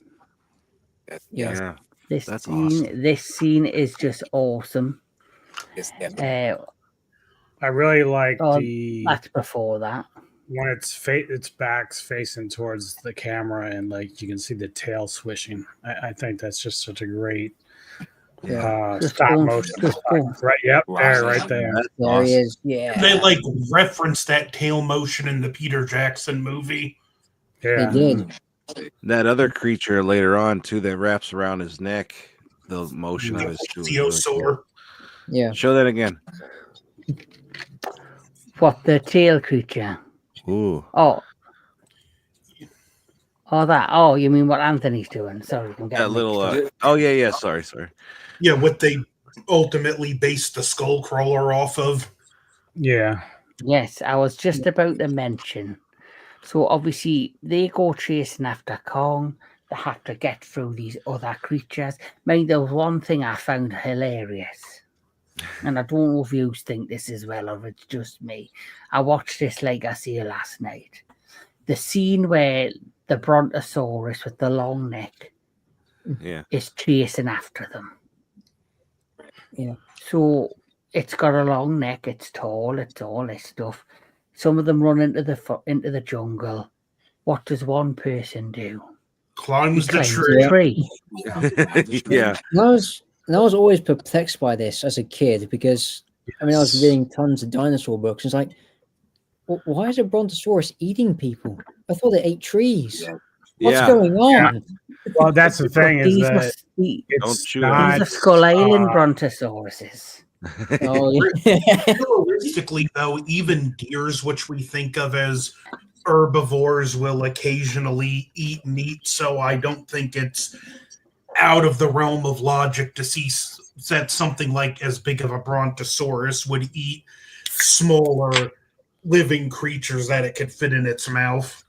Yeah. That's awesome. This scene is just awesome. It's epic. I really like That's before that. when its back's facing towards the camera and like you can see the tail swishing. I think that's just such a great stop motion. Right, yep, there, right there. There he is. Yeah. They reference that tail motion in the Peter Jackson movie. Yeah. They did. That other creature later on too that wraps around his neck, the motion of his Theosaur. Yeah. Show that again. What, the tail creature? Ooh. Oh, that. Oh, you mean what Anthony's doing? Sorry, I'm That little. Sorry. Yeah, what they ultimately based the skull crawler off of. Yeah. Yes, I was just about to mention. So obviously they go chasing after Kong. They have to get through these other creatures. There was one thing I found hilarious, and I don't know if you think this as well or it's just me. I watched this like I say last night. The scene where the Brontosaurus with the long neck is chasing after them. Yeah. So it's got a long neck, it's tall, it's all this stuff. Some of them run into the jungle. What does one person do? Climbs the tree. Yeah. I was always perplexed by this as a kid because I was reading tons of dinosaur books. It's like, why is a Brontosaurus eating people? I thought they ate trees. What's going on? Yeah. Well, that's the thing is that these are Skull Island Brontosauruses. Realistically, though, even deers, which we think of as herbivores, will occasionally eat meat. So I don't think it's out of the realm of logic to see that something like as big of a Brontosaurus would eat smaller living creatures that it could fit in its mouth.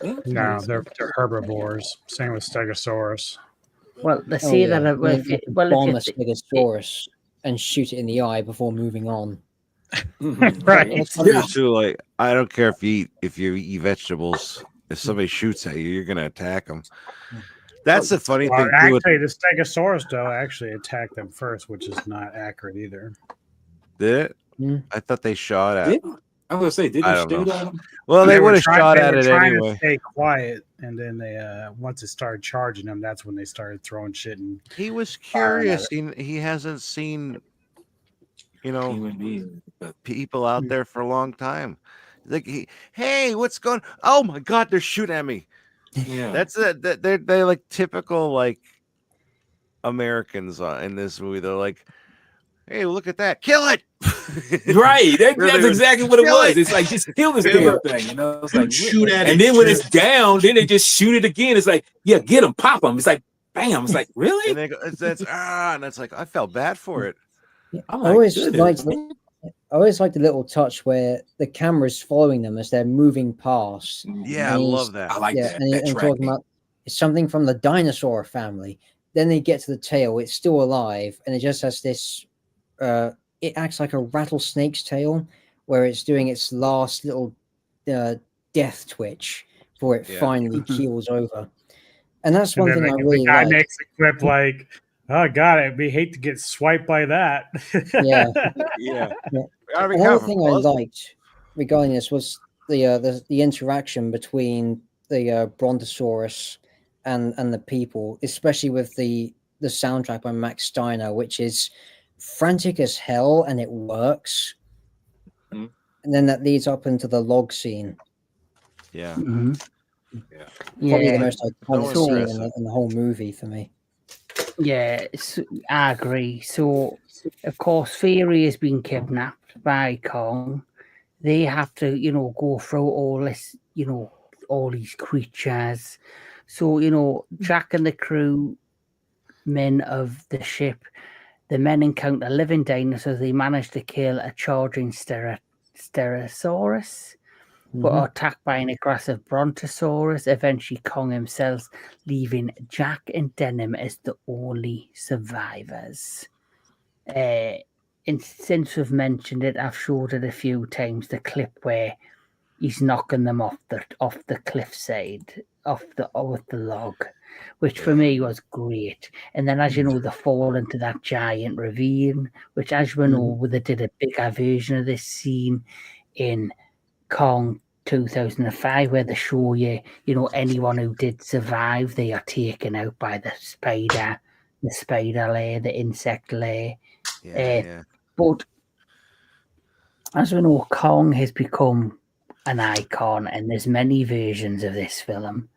No, they're herbivores. Same with Stegosaurus. Well, they say that bomb a Stegosaurus and shoot it in the eye before moving on. Right. Too, like, I don't care if you eat vegetables. If somebody shoots at you, you're gonna attack them. That's the funny thing. Actually, the Stegosaurus though actually attacked them first, which is not accurate either. Did it? I thought they shot at. I was gonna say, did I he don't shoot know. at him? Well, they were would have shot they at were it trying anyway. to stay quiet, and then they once it started charging them, that's when they started throwing shit and He was firing at curious. He hasn't seen, Human being. But people out there for a long time. Like, hey, what's going? Oh my God, they're shooting at me. yeah, That's it. They're like typical like Americans in this movie. They're like, hey, look at that, kill it. right. That's Really, exactly what it kill was. it. It's like just kill this Yeah. damn thing, you know. It's like, Shoot at it. and then when just- it's down, then they just shoot it again. It's like, yeah, get him, pop him. It's like, bam. It's like, really? And they go, and it's like I felt bad for it. Yeah. Oh I my always goodness. liked the little touch where the camera's following them as they're moving past. Yeah, I And love that. I like Yeah, that. and That talking tracking. about it's something from the dinosaur family. Then they get to the tail; it's still alive, and it just has this. It acts like a rattlesnake's tail, where it's doing its last little death twitch before it Yeah. finally keels over. And that's And one then thing I the really guy like. makes a clip like, "Oh God, I'd be hate to get swiped by that." Yeah. Yeah. Yeah. Gotta be Another careful, thing I fellas. liked regarding this was the interaction between the Brontosaurus and the people, especially with the soundtrack by Max Steiner, which is frantic as hell and it works. Mhm. And then that leads up into the log scene, Yeah. Mhm. Yeah. probably the Yeah, most iconic So scene in impressive. the whole movie for me. yeah, I agree. So, of course, Fay Wray has been kidnapped by Kong. They have to, go through all this, all these creatures. So, Jack and the crew men of the ship, the men encounter living dinosaurs. They manage to kill a charging Stegosaurus, but are attacked by an aggressive Brontosaurus. Eventually, Kong himself, leaving Jack and Denim as the only survivors. And since we've mentioned it, I've showed it a few times. The clip where he's knocking them off the cliffside, with the log, which for me was great. And then, as you know, they fall into that giant ravine, which, as we know, they did a bigger version of this scene in Kong 2005, where they show you, anyone who did survive, they are taken out by the spider layer, the insect layer. Yeah. But as we know, Kong has become an icon, and there's many versions of this film.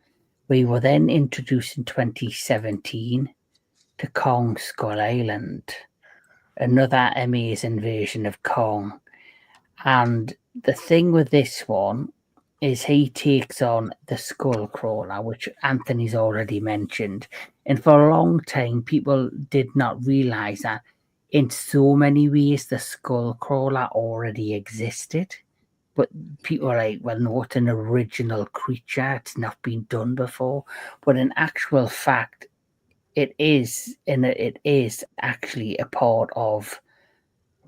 We were then introduced in 2017 to Kong Skull Island, another amazing version of Kong. And the thing with this one is he takes on the skull crawler, which Anthony's already mentioned. And for a long time, people did not realize that in so many ways the skull crawler already existed. But people are like, well, no, it's an original creature. It's not been done before. But in actual fact, it is actually a part of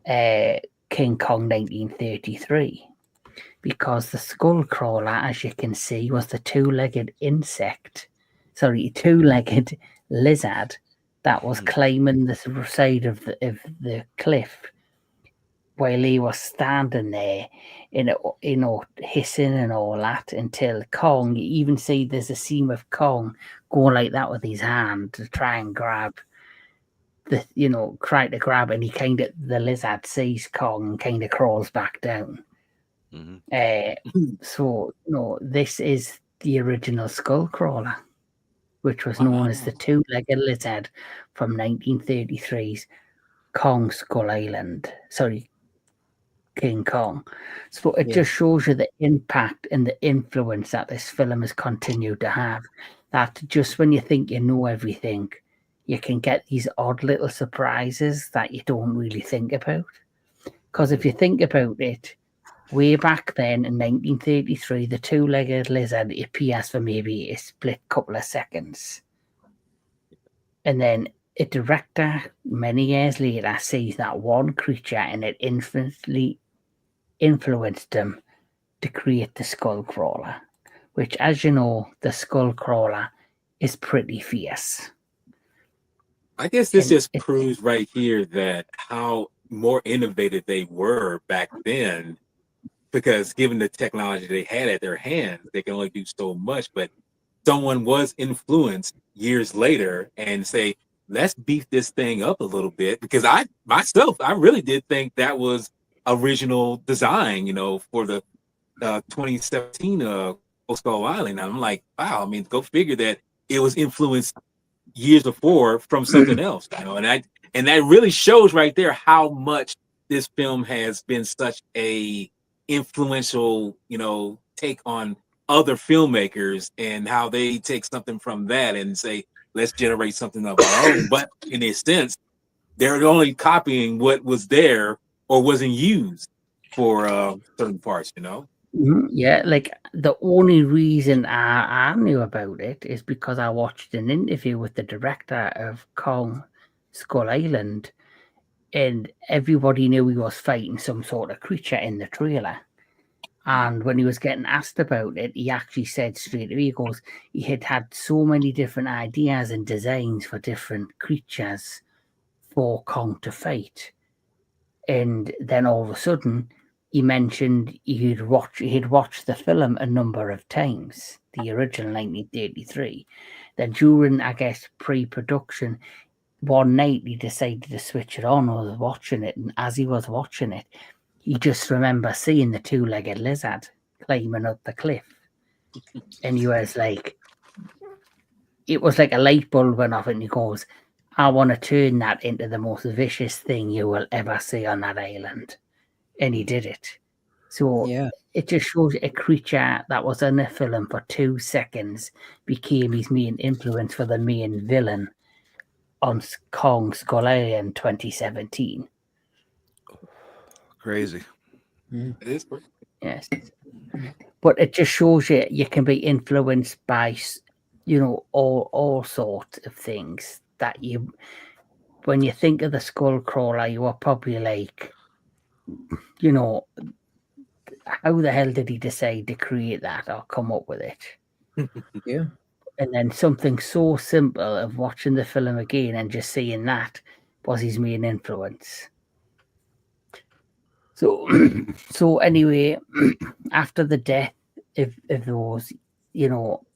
King Kong 1933. Because the skull crawler, as you can see, was the two-legged lizard that was climbing the side of the cliff while he was standing there, hissing and all that, until Kong. You even see there's a scene of Kong going like that with his hand to try and grab the, and the lizard sees Kong and kind of crawls back down. So, this is the original skull crawler, which was known as the two-legged lizard from 1933's Kong Skull Island. Sorry, King Kong. So it just shows you the impact and the influence that this film has continued to have. That just when you think you know everything, you can get these odd little surprises that you don't really think about. Because if you think about it, way back then in 1933, the two-legged lizard appears for maybe a split couple of seconds. And then a director, many years later, sees that one creature and it infinitely influenced him to create the skull crawler, which, as you know, the skull crawler is pretty fierce. I guess this just proves right here that how more innovative they were back then because given the technology they had at their hands, they can only do so much. But someone was influenced years later and say, let's beef this thing up a little bit, because I really did think that was original design, for the 2017 Skull Island. I'm like, wow, I mean, go figure that it was influenced years before from something else, and that really shows right there how much this film has been such a influential, take on other filmmakers, and how they take something from that and say, let's generate something of our own. But in a sense, they're only copying what was there or wasn't used for certain parts, Yeah, like the only reason I knew about it is because I watched an interview with the director of Kong Skull Island, and everybody knew he was fighting some sort of creature in the trailer. And when he was getting asked about it, he actually said straight away, he goes, he had so many different ideas and designs for different creatures for Kong to fight. And then all of a sudden, he mentioned he'd watched the film a number of times, the original 1933. Then during, I guess, pre-production, one night he decided to switch it on. I was watching it, and as he was watching it, he just remember seeing the two-legged lizard climbing up the cliff. And he was like, it was like a light bulb went off, and he goes, I want to turn that into the most vicious thing you will ever see on that island. And he did it. So Yeah. it just shows a creature that was in the film for 2 seconds became his main influence for the main villain on Kong Skull Island 2017. Crazy. It is. Yes. But it just shows you can be influenced by, all sorts of things that when you think of the skull crawler, you are probably like, how the hell did he decide to create that or come up with it? Yeah. And then something so simple of watching the film again and just seeing that was his main influence. So anyway, after the death of those,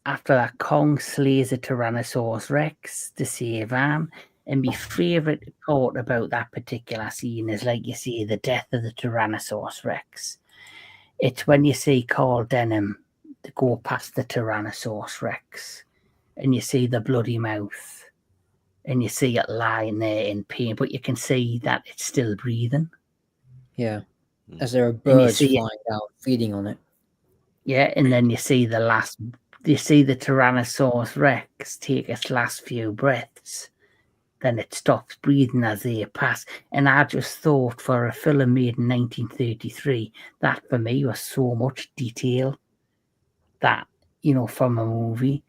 after that, Kong slays a Tyrannosaurus Rex to save Anne. And my favourite part about that particular scene is, like you say, the death of the Tyrannosaurus Rex. It's when you see Carl Denham to go past the Tyrannosaurus Rex, and you see the bloody mouth, and you see it lying there in pain, but you can see that it's still breathing. Yeah. As there are birds flying out, feeding on it. Yeah, and then you see the Tyrannosaurus Rex take its last few breaths. Then it stops breathing as they pass. And I just thought, for a film made in 1933, that for me was so much detail that, from a movie.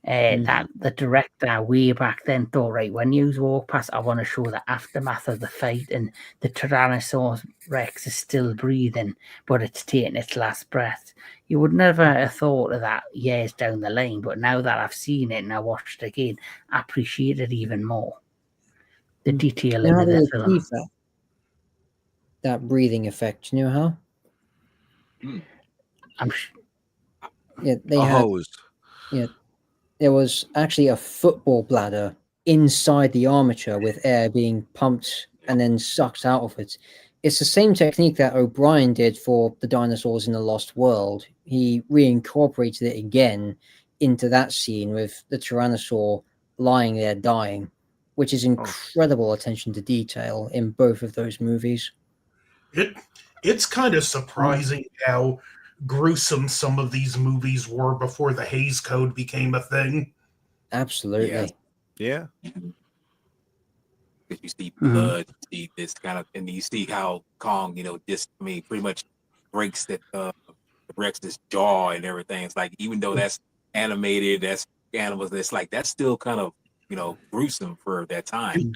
That the director way back then thought, right, when you walk past, I want to show the aftermath of the fight, and the Tyrannosaurus Rex is still breathing, but it's taking its last breath. You would never have thought of that years down the line, but now that I've seen it and I watched it again, I appreciate it even more. The detail in the film. That breathing effect, you know how? Yeah, they had hose. Yeah. There was actually a football bladder inside the armature with air being pumped and then sucked out of it. It's the same technique that O'Brien did for the dinosaurs in the Lost World. He reincorporated it again into that scene with the Tyrannosaur lying there dying, which is incredible attention to detail in both of those movies. It's kind of surprising how gruesome some of these movies were before the Hays Code became a thing. Absolutely. Yeah. You see blood, you see this kind of, and you see how Kong, pretty much breaks the Rex's jaw and everything. It's like, even though that's animated, that's animals, it's like, that's still kind of, gruesome for that time.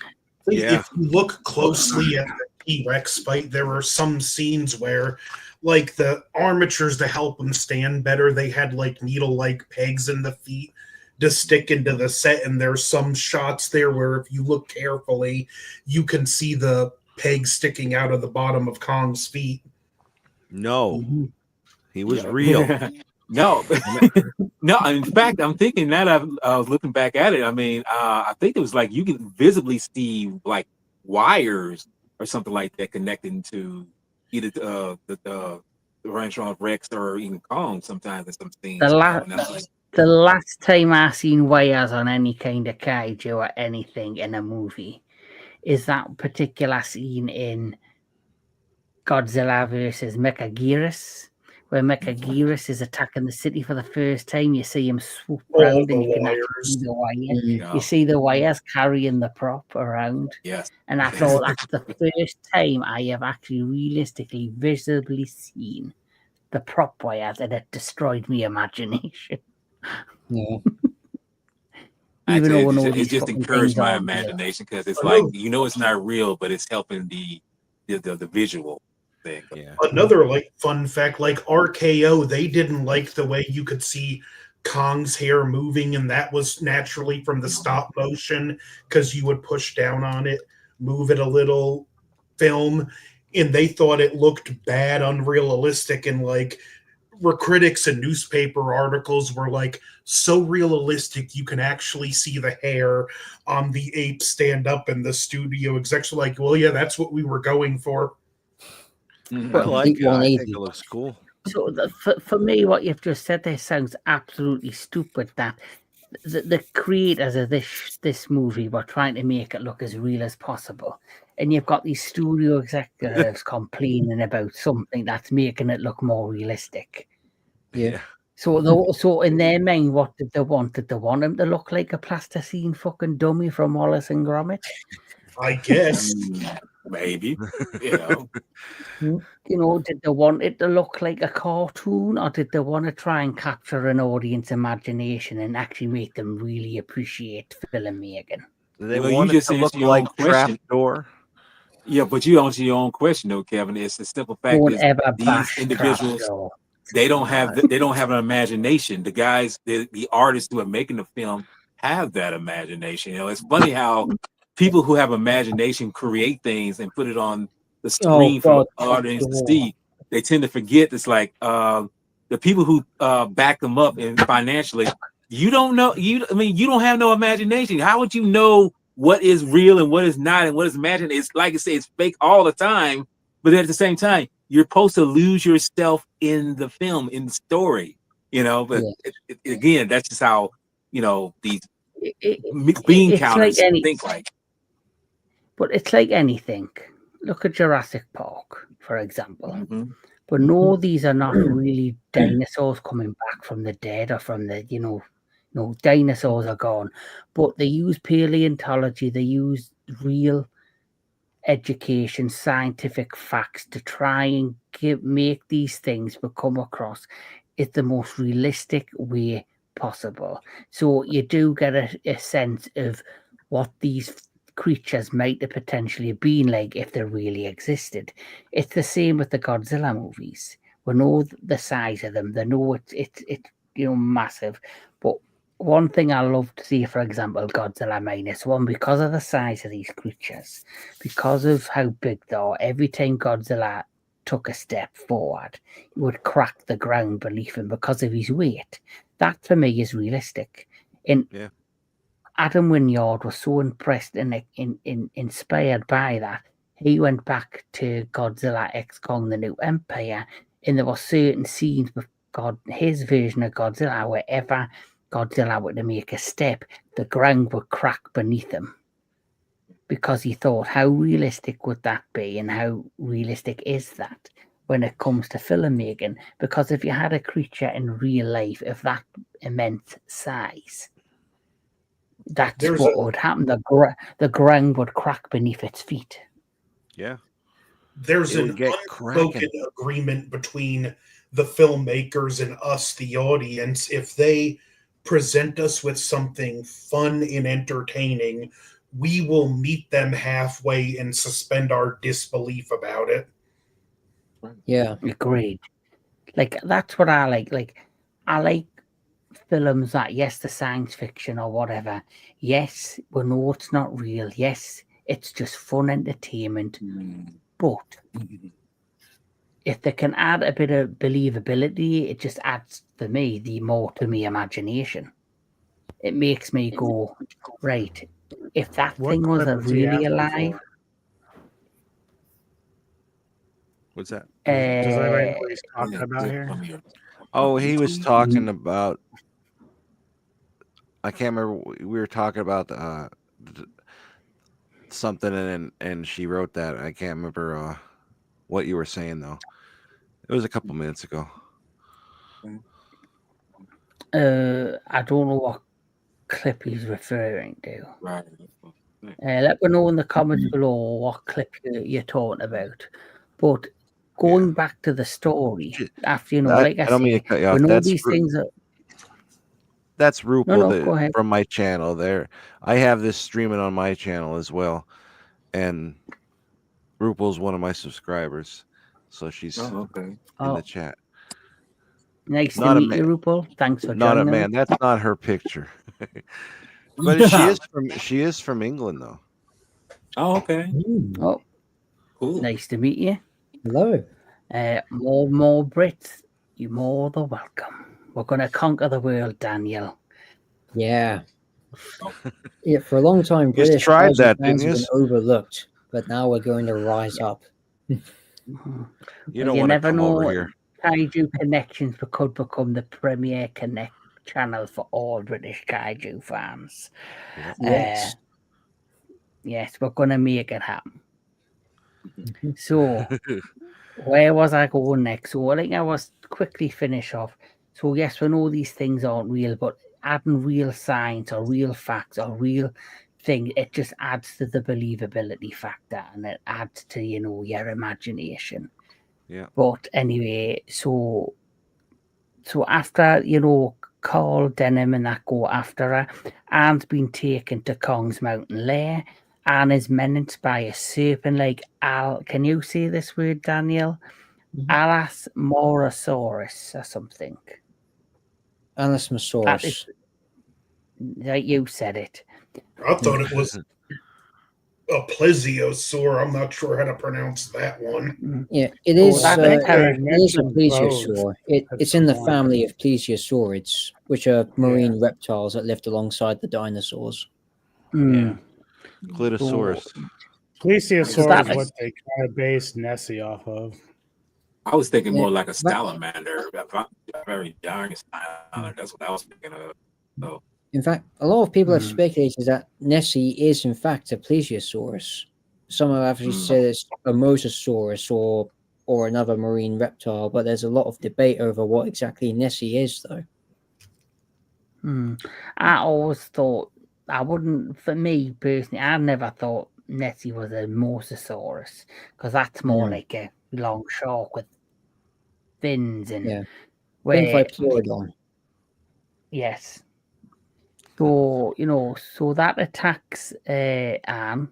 If you look closely at the T-Rex fight, there were some scenes where, like, the armatures to help them stand better, they had like needle-like pegs in the feet to stick into the set, and there's some shots there where if you look carefully, you can see the pegs sticking out of the bottom of Kong's feet. No. He was real. No, no. In fact, I'm thinking that I was looking back at it. I mean, I think it was like you can visibly see like wires or something like that connecting to either the Tyrannosaurus Rex or even Kong sometimes in some scenes. The last time I seen wires on any kind of kaiju or anything in a movie is that particular scene in Godzilla versus Mechagodzilla, where Mechagodzilla is attacking the city for the first time. You see him swoop around and you can actually see the wires. You see the wires carrying the prop around. Yes. And I thought that's the first time I have actually realistically, visibly seen the prop wires, and it destroyed my imagination. Yeah. Even though it just encouraged my imagination because it's like it's not real, but it's helping the visual thing. Yeah. Another like fun fact, like RKO, they didn't like the way you could see Kong's hair moving, and that was naturally from the stop motion because you would push down on it, move it a little, film, and they thought it looked bad, unrealistic, and like critics and newspaper articles were like so realistic you can actually see the hair on the ape stand up in the studio. Execs were like, well, yeah, that's what we were going for. I like it. I think it looks cool. So for me, what you've just said there sounds absolutely stupid. That the creators of this movie were trying to make it look as real as possible, and you've got these studio executives complaining about something that's making it look more realistic. Yeah. So in their mind, what did they want? Did they want him to look like a plasticine fucking dummy from Wallace and Gromit? I guess. Maybe. Did they want it to look like a cartoon, or did they want to try and capture an audience imagination and actually make them really appreciate filmmaking? They want it to look like Trapdoor. Yeah, but you answer your own question, though, Kevin. It's a simple fact is these individuals they don't have an imagination. The guys, the artists who are making the film have that imagination. It's funny how people who have imagination create things and put it on the screen for the audience to see. They tend to forget. It's like the people who back them up and financially. You don't know. You don't have no imagination. How would you know what is real and what is not and what is imagined? It's like I say, it's fake all the time. But at the same time, you're supposed to lose yourself in the film, in the story. But again, that's just how these bean counters think like. But it's like anything. Look at Jurassic Park, for example. Mm-hmm. But no, these are not really dinosaurs coming back from the dead or from the, dinosaurs are gone. But they use paleontology, they use real education, scientific facts to try and make these things become across in the most realistic way possible. So you do get a sense of what these creatures might have potentially been like if they really existed. It's the same with the Godzilla movies. We know the size of them. They know it's massive. But one thing I love to see, for example, Godzilla -1, because of the size of these creatures, because of how big they are, every time Godzilla took a step forward, he would crack the ground beneath him because of his weight. That, for me, is realistic. Adam Wynyard was so impressed and inspired by that. He went back to Godzilla X Kong: The New Empire, and there were certain scenes with his version of Godzilla, wherever Godzilla were to make a step, the ground would crack beneath him. Because he thought, how realistic would that be, and how realistic is that when it comes to filmmaking? Because if you had a creature in real life of that immense size, that's what would happen. The ground would crack beneath its feet. Yeah. There's an unspoken agreement between the filmmakers and us, the audience. If they present us with something fun and entertaining, we will meet them halfway and suspend our disbelief about it. Yeah. Agreed. Like, that's what I like. Like, I like films that, yes, the science fiction or whatever, yes, we know it's not real, yes, it's just fun entertainment, but if they can add a bit of believability, it just adds for me more to my imagination. It makes me go, right, if that What thing was clip was he really asking alive, for? What's that? Does anybody know what he's Oh, talking yeah, about good. here? From your Oh, he was YouTube. talking about. I can't remember. We were talking about something, and she wrote that. I can't remember what you were saying though. It was a couple minutes ago. I don't know what clip he's referring to. Right. Let me know in the comments below what clip you're talking about. But going back to the story, after like I don't mean to say, cut you off. when all That's these things are that's Rupal go ahead. from my channel. There, I have this streaming on my channel as well, and Rupal's one of my subscribers, so she's okay. in the chat. Nice Not to a meet man. you, Rupal. Thanks for Not a joining man. me. That's not her picture. But she is from England though. Oh, okay. Oh, Cool. nice to meet you. Hello. More Brits, you're more than welcome. We're gonna conquer the world, Daniel. Yeah. Yeah, for a long time, You just British tried kaiju that, fans didn't have you? been overlooked, but now we're going to rise up. You Well, don't you want to never come over know. here. Kaiju Connections could become the premier connect channel for all British kaiju fans. Yeah. Yes. Yes, we're gonna make it happen. So, where was I going next? So, I think I was quickly finish off. So, yes, we know these things aren't real, but adding real science or real facts or real thing, it just adds to the believability factor and it adds to your imagination. Yeah. But anyway, so after Carl Denham and that go after her, Anne's been taken to Kong's mountain lair. Anne is menaced by a serpent like can you say this word, Daniel? Alasmorosaurus or something. Alasmosaurus. Like you said it. I thought it was a plesiosaur. I'm not sure how to pronounce that one. Yeah, it Oh, is. that I think is I It is a mentioned plesiosaur. both. It's in the family of plesiosaurids, which are marine reptiles that lived alongside the dinosaurs. Yeah. Clitosaurus. Plesiosaur is that what they kind of based Nessie off of. I was thinking more Yeah, like a but- salamander, a very giant salamander. That's what I was thinking of. So, In fact, a lot of people have speculated that Nessie is in fact a plesiosaurus. Some have actually said it's a mosasaurus or another marine reptile, but there's a lot of debate over what exactly Nessie is, though. I always thought for me personally, I never thought Nessie was a mosasaurus because that's more like a long shark with fins and Yeah. Think where Pleurodon. yes. So so that attacks Anne,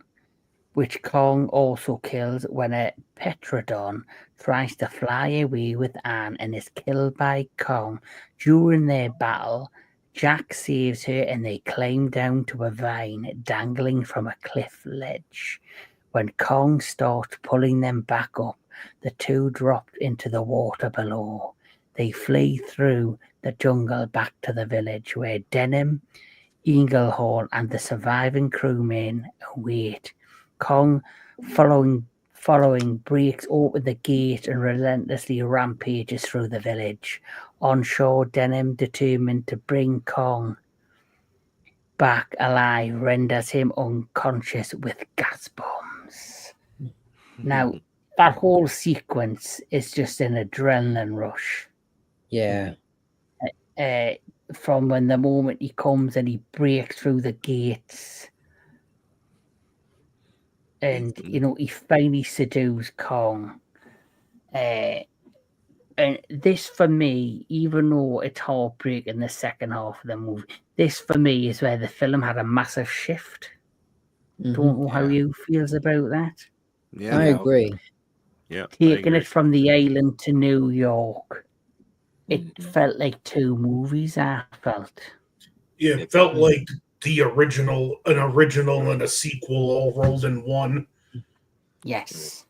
which Kong also kills when a Petrodon tries to fly away with Anne and is killed by Kong. During their battle, Jack saves her and they climb down to a vine dangling from a cliff ledge. When Kong starts pulling them back up, the two drop into the water below. They flee through the jungle back to the village where Denham, Eaglehorn and the surviving crewmen await. Kong, following, breaks open the gate and relentlessly rampages through the village. On shore, Denham, determined to bring Kong back alive, renders him unconscious with gas bombs. Now, that whole sequence is just an adrenaline rush. Yeah. From when the moment he comes and he breaks through the gates and he finally subdues Kong, and this for me, even though it's heartbreaking the second half of the movie, this for me is where the film had a massive shift. Don't know how you feels about that. Yeah. I agree. Yeah. Taking it from the island to New York, it Mm-hmm. felt like two movies. I felt. Yeah, it felt like an original and a sequel all rolled in one. Yes.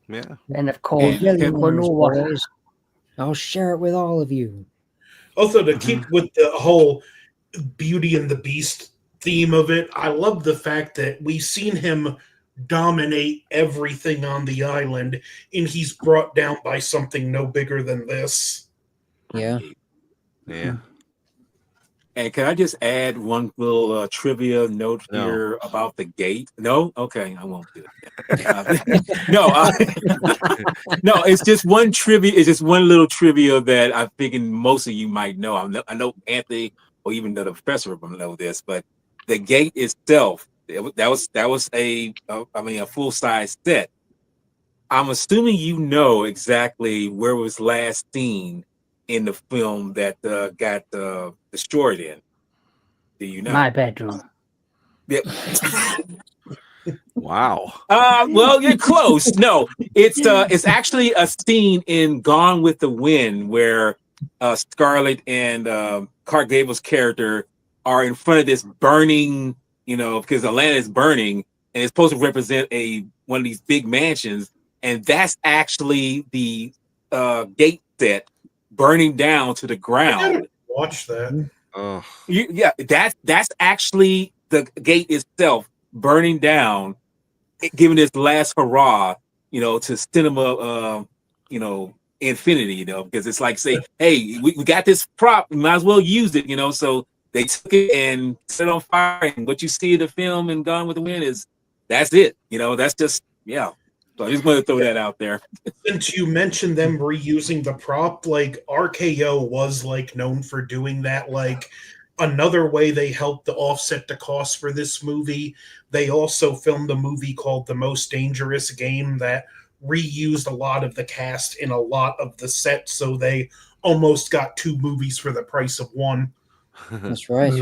Yeah. And of course, Yeah. people know Millionaires, what. boys. I'll share it with all of you. Also, to keep with the whole Beauty and the Beast theme of it, I love the fact that we've seen him dominate everything on the island, and he's brought down by something no bigger than this. Yeah. Yeah. And can I just add one little trivia note No. here about the gate? No? Okay, I won't do it. No, no, it's just one trivia. It's just one little trivia that I figured most of you might know. I know Anthony or even the professor will know this, but the gate itself, that was a full size set. I'm assuming you know exactly where it was last seen in the film that got destroyed in. Do you know? My bedroom. Yeah. Wow. Well, you're close. No, it's actually a scene in Gone with the Wind where Scarlett and Clark Gable's character are in front of this burning, because the land is burning and it's supposed to represent one of these big mansions, and that's actually the gate set burning down to the I ground. gotta watch that. Oh. Yeah, that's actually the gate itself burning down, giving this last hurrah, to cinema, infinity, because it's like, say, hey, we got this prop, we might as well use it, so they took it and set it on fire, and what you see in the film and Gone with the Wind that's it, that's just, yeah. So I just wanted to throw that out there. Since you mentioned them reusing the prop, like RKO was like known for doing that. Like another way they helped to offset the cost for this movie, they also filmed a movie called The Most Dangerous Game that reused a lot of the cast in a lot of the sets, so they almost got two movies for the price of one. That's right.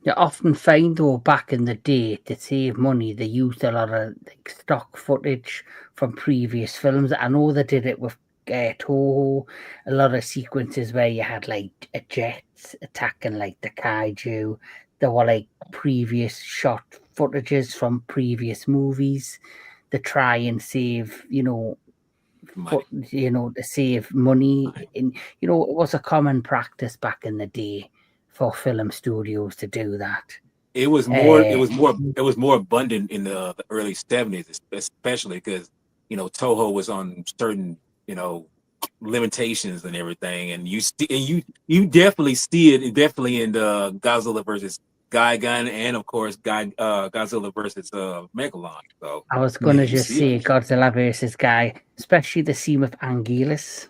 You often find, though, back in the day, to save money, they used a lot of stock footage from previous films. I know they did it with Toho, a lot of sequences where you had a jets attacking the kaiju. There were previous shot footages from previous movies to try and save, to save money. And it was a common practice back in the day for film studios to do that. It was more abundant in the early 70s, especially because Toho was on certain limitations and everything, and you definitely see it definitely in the Godzilla versus Gigan, and of course Godzilla versus Megalon. So I was gonna just say Godzilla versus Guy, especially the scene with Anguillus,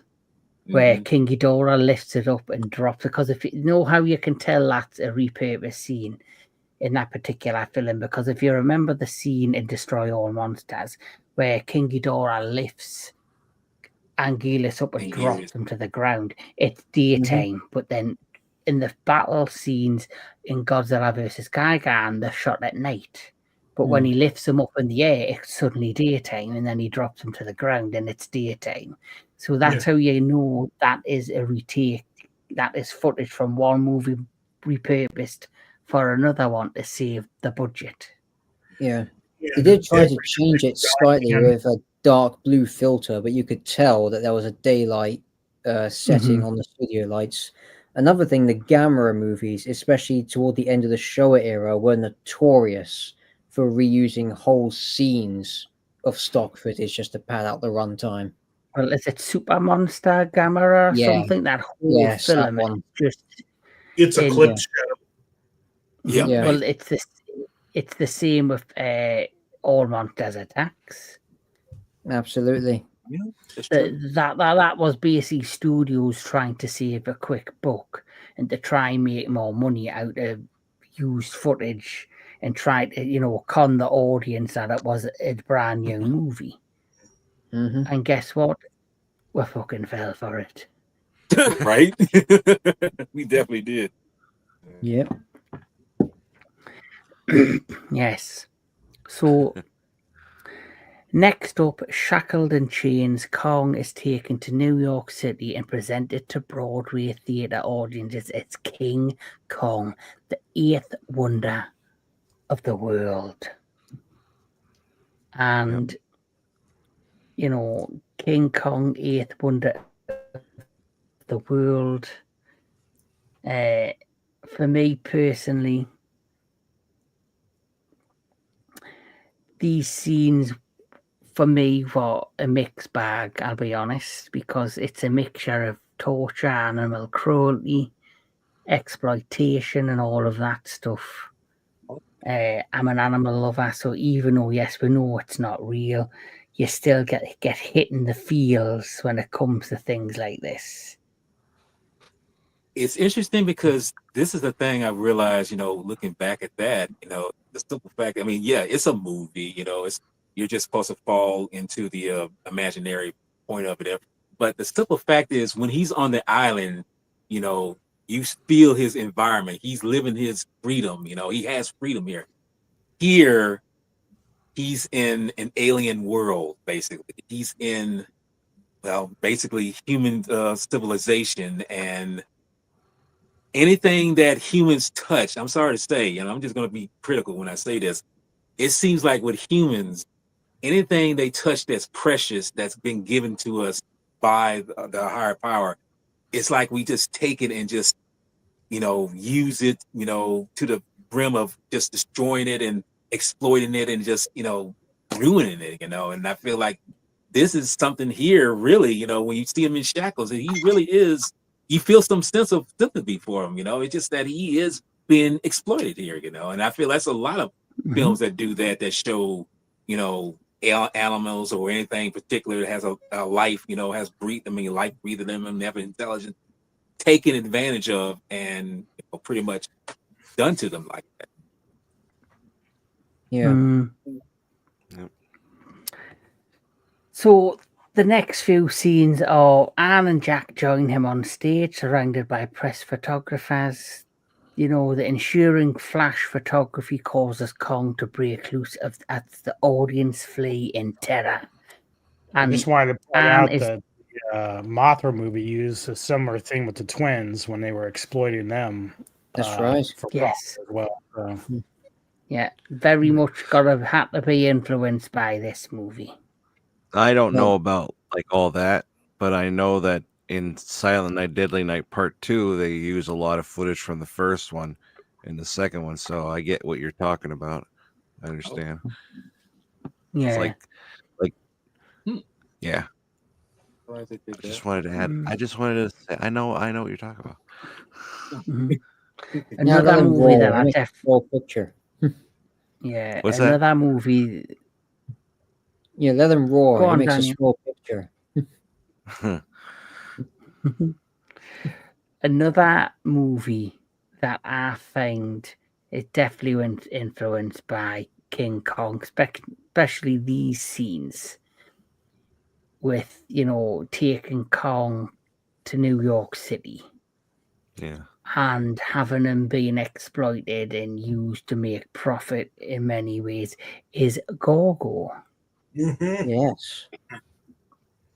where King Ghidorah lifts it up and drops it. Because if you know how you can tell that's a repurposed scene in that particular film, because if you remember the scene in Destroy All Monsters where King Ghidorah lifts Anguillus up and drops him to the ground, it's daytime. But then in the battle scenes in Godzilla versus Gigan, they're shot at night. But when he lifts him up in the air, it's suddenly daytime, and then he drops him to the ground, and it's daytime. So that's how you know that is a retake. That is footage from one movie repurposed for another one to save the budget. Yeah. They did try to change it slightly with a dark blue filter, but you could tell that there was a daylight setting on the studio lights. Another thing, the Gamera movies, especially toward the end of the Showa era, were notorious for reusing whole scenes of stock footage just to pad out the runtime. Well, is it Super Monster Gamera or something? That whole film is just... It's a clip show. Yeah. Well, it's the same with All Monsters Attacks. Absolutely. That was basically studios trying to save a quick buck and to try and make more money out of used footage and try to, con the audience that it was a brand new movie. And guess what? We fucking fell for it. Right? We definitely did. Yep. Yes. So next up, Shackled in Chains, Kong is taken to New York City and presented to Broadway theatre audiences. It's King Kong, the eighth wonder of the world. And you know, King Kong, eighth wonder of the world. For me personally, these scenes for me were a mixed bag, I'll be honest, because it's a mixture of torture, animal cruelty, exploitation, and all of that stuff. I'm an animal lover, so even though, yes, we know it's not real, you still get hit in the feels when it comes to things like this. It's interesting because this is the thing I realized, looking back at that, the simple fact, I mean, yeah, it's a movie, you're just supposed to fall into the imaginary point of it. But the simple fact is when he's on the island, you feel his environment. He's living his freedom, he has freedom here. Here, he's in an alien world, basically. He's in, well, basically human civilization, and anything that humans touch, I'm sorry to say, I'm just going to be critical when I say this. It seems like with humans, anything they touch that's precious, that's been given to us by the higher power, it's like we just take it and just, use it, to the brim of just destroying it and exploiting it and just, ruining it, and I feel like this is something here, really, when you see him in shackles, and he really is, you feel some sense of sympathy for him, it's just that he is being exploited here, and I feel that's a lot of films that do that show, animals or anything particular that has a life, has life breathing in them, have intelligence, taken advantage of and pretty much done to them like that. Yeah. Yep. So the next few scenes are Anne and Jack join him on stage, surrounded by press photographers. The ensuing flash photography causes Kong to break loose as the audience flee in terror. I And just wanted to point Anne out is that the Mothra movie used a similar thing with the twins when they were exploiting them. That's right. For yes, profit as well. So. yeah, very much had to be influenced by this movie. I don't know about like all that, but I know that in Silent Night, Deadly Night Part 2, they use a lot of footage from the first one and the second one, so I get what you're talking about. I understand. Yeah. It's like yeah. I Just wanted to add. I just wanted to say I know what you're talking about. Another movie that I definitely picture. Yeah, What's another that? movie. Yeah, let them roar. Go on, it makes Daniel. a small picture. Another movie that I find is definitely influenced by King Kong, especially these scenes with, taking Kong to New York City. Yeah. And having him being exploited and used to make profit in many ways is Gorgo. Yes.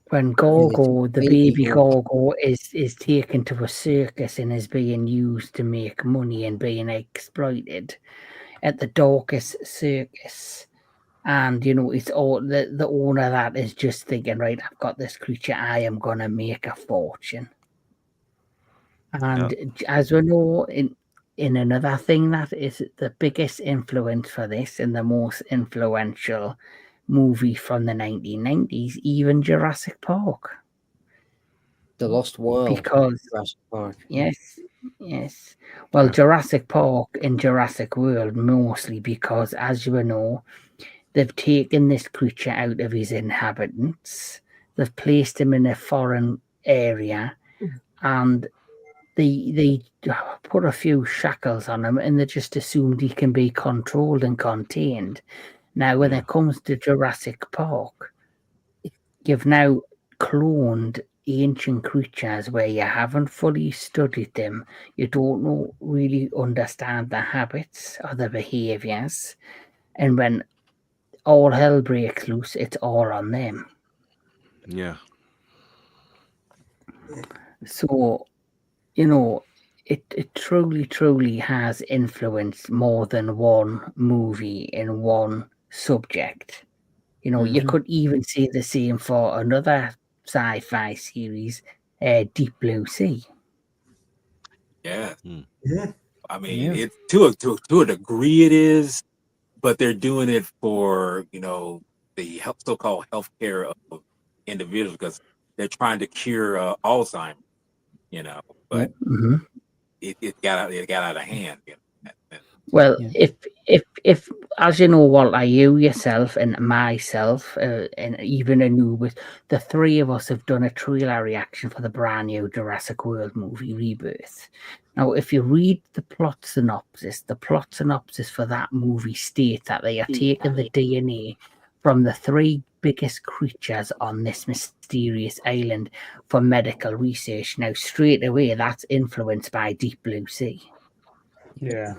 When Gorgo, the baby Gorgo, is taken to a circus and is being used to make money and being exploited at the Dorcas Circus. And, it's all the owner of that is just thinking, right, I've got this creature, I am going to make a fortune. And as we know, in another thing that is the biggest influence for this and the most influential movie from the 1990s, even Jurassic Park. The Lost World. Because Jurassic Park. Yes. Well, Jurassic Park and Jurassic World mostly because, as you know, they've taken this creature out of his inhabitants. They've placed him in a foreign area, and they put a few shackles on him, and they just assumed he can be controlled and contained. Now, when it comes to Jurassic Park, you've now cloned ancient creatures where you haven't fully studied them. You don't really understand the habits or the behaviors. And when all hell breaks loose, it's all on them. Yeah. So, it truly has influenced more than one movie in one subject. You know, you Mhm. could even say the same for another sci-fi series, Deep Blue Sea. Yeah. Yeah. I mean, Yeah. it's to a degree it is, but they're doing it for, the so-called healthcare of individuals because they're trying to cure Alzheimer's, but Yep. Mm-hmm. it got out of hand. Well, Yeah. if as you know, Walter, you yourself and myself, and even Anubis, the three of us have done a trailer reaction for the brand new Jurassic World movie Rebirth. Now, if you read the plot synopsis for that movie states that they are taking the DNA from the three biggest creatures on this mysterious island for medical research. Now, straight away, that's influenced by Deep Blue Sea. Yeah.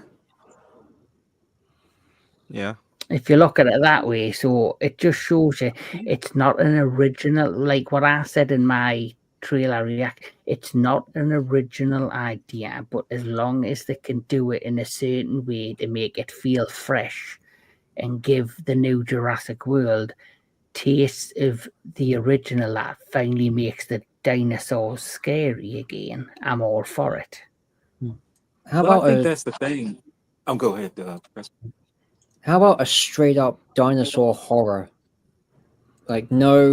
Yeah. If you look at it that way, so it just shows you it's not an original, like what I said in my trailer react, it's not an original idea, but as long as they can do it in a certain way to make it feel fresh and give the new Jurassic World taste of the original that finally makes the dinosaurs scary again, I'm all for it. How Well, I about think a that's the thing. Go ahead, Chris. how about a straight up dinosaur horror? Like no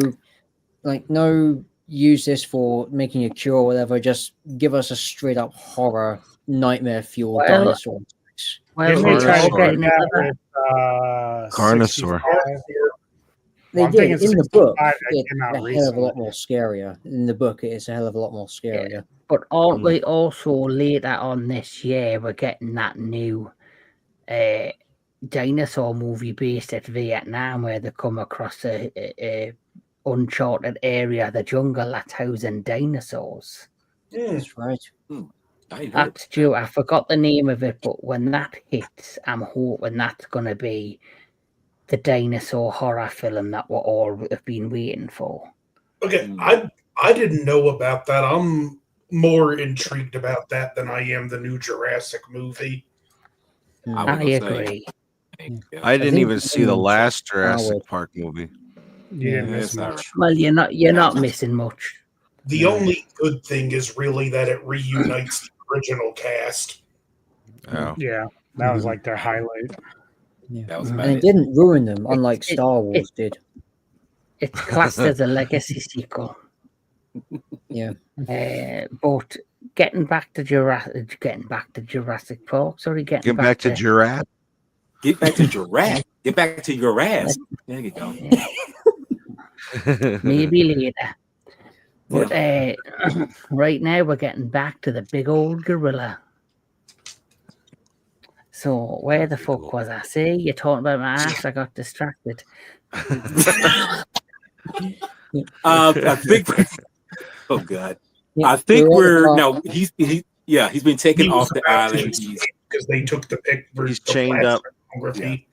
use this for making a cure or whatever. Just give us a straight up horror nightmare fueled Well- dinosaur attacks. Well, Didn't they they try to also Carnosaur. do getting that another. with Carnosaur. 65? They I'm thinking did in the book. 65 that It's came out a hell of a recently. lot more scarier. In the book, it's a hell of a lot more scarier. But we also later on this year we're getting that new dinosaur movie based at Vietnam where they come across a uncharted area, the jungle that's housing dinosaurs. That's right. I ain't heard That's true. I forgot the name of it, but when that hits, I'm hoping that's gonna be the dinosaur horror film that we all have been waiting for. Okay, I didn't know about that. I'm more intrigued about that than I am the new Jurassic movie. I I was gonna say, agree. yeah. I didn't think even see the in last Star Jurassic Wars- Park movie. You didn't miss it's all much. Well, you're not missing much. The only good thing is really that it reunites the original cast. Oh. Yeah, that was like their highlight. That was Mhm. about And it it. didn't ruin them, unlike It- Star Wars did. It's classed as a legacy sequel. Yeah. But getting back to Jurassic Park. Sorry, Get back to Giraffe. Get back to Giraffe. Get back to your ass. There you go. maybe later. But right now we're getting back to the big old gorilla. So where the fuck was I? See, you're talking about my ass. I got distracted. I think. Oh God. Yeah, I think we're at no. He's been taken He off was the about to island. escape because they took the pic. He's chained up. Photography.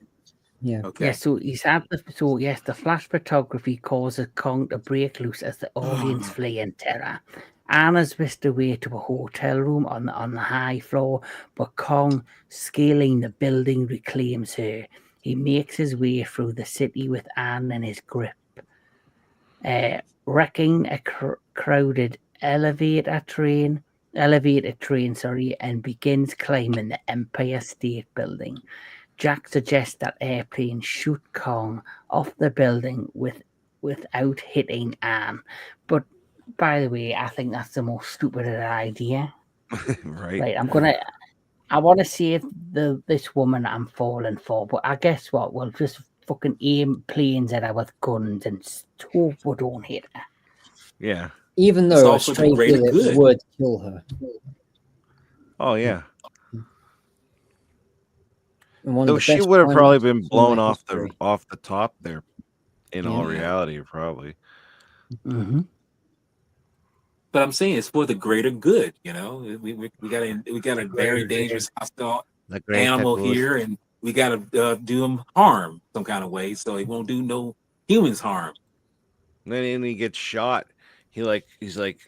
Yeah. Okay. Yeah, so he's had the flash photography causes Kong to break loose as the audience flee in terror. Anna's whisked away to a hotel room on the high floor, but Kong, scaling the building, reclaims her. He makes his way through the city with Anne in his grip, wrecking a crowded elevator train, and begins climbing the Empire State Building. Jack suggests that airplanes shoot Kong off the building without hitting Anne. But by the way, I think that's the most stupid idea. Right. Right, I want to save this woman I'm falling for, but I guess what? We'll just fucking aim planes at her with guns and hope we don't hit her. Yeah. Even It's though all a for the stray greater bullet good. would kill her. Oh yeah. And one of Though the she best would have probably climaxes been in blown the off history. the top there. In all Yeah. reality, probably. Mm-hmm. But I'm saying it's for the greater good. We got a very dangerous hostile The great animal good. here, and we got to do him harm some kind of way, so he won't do no humans harm. Then he gets shot. He's like,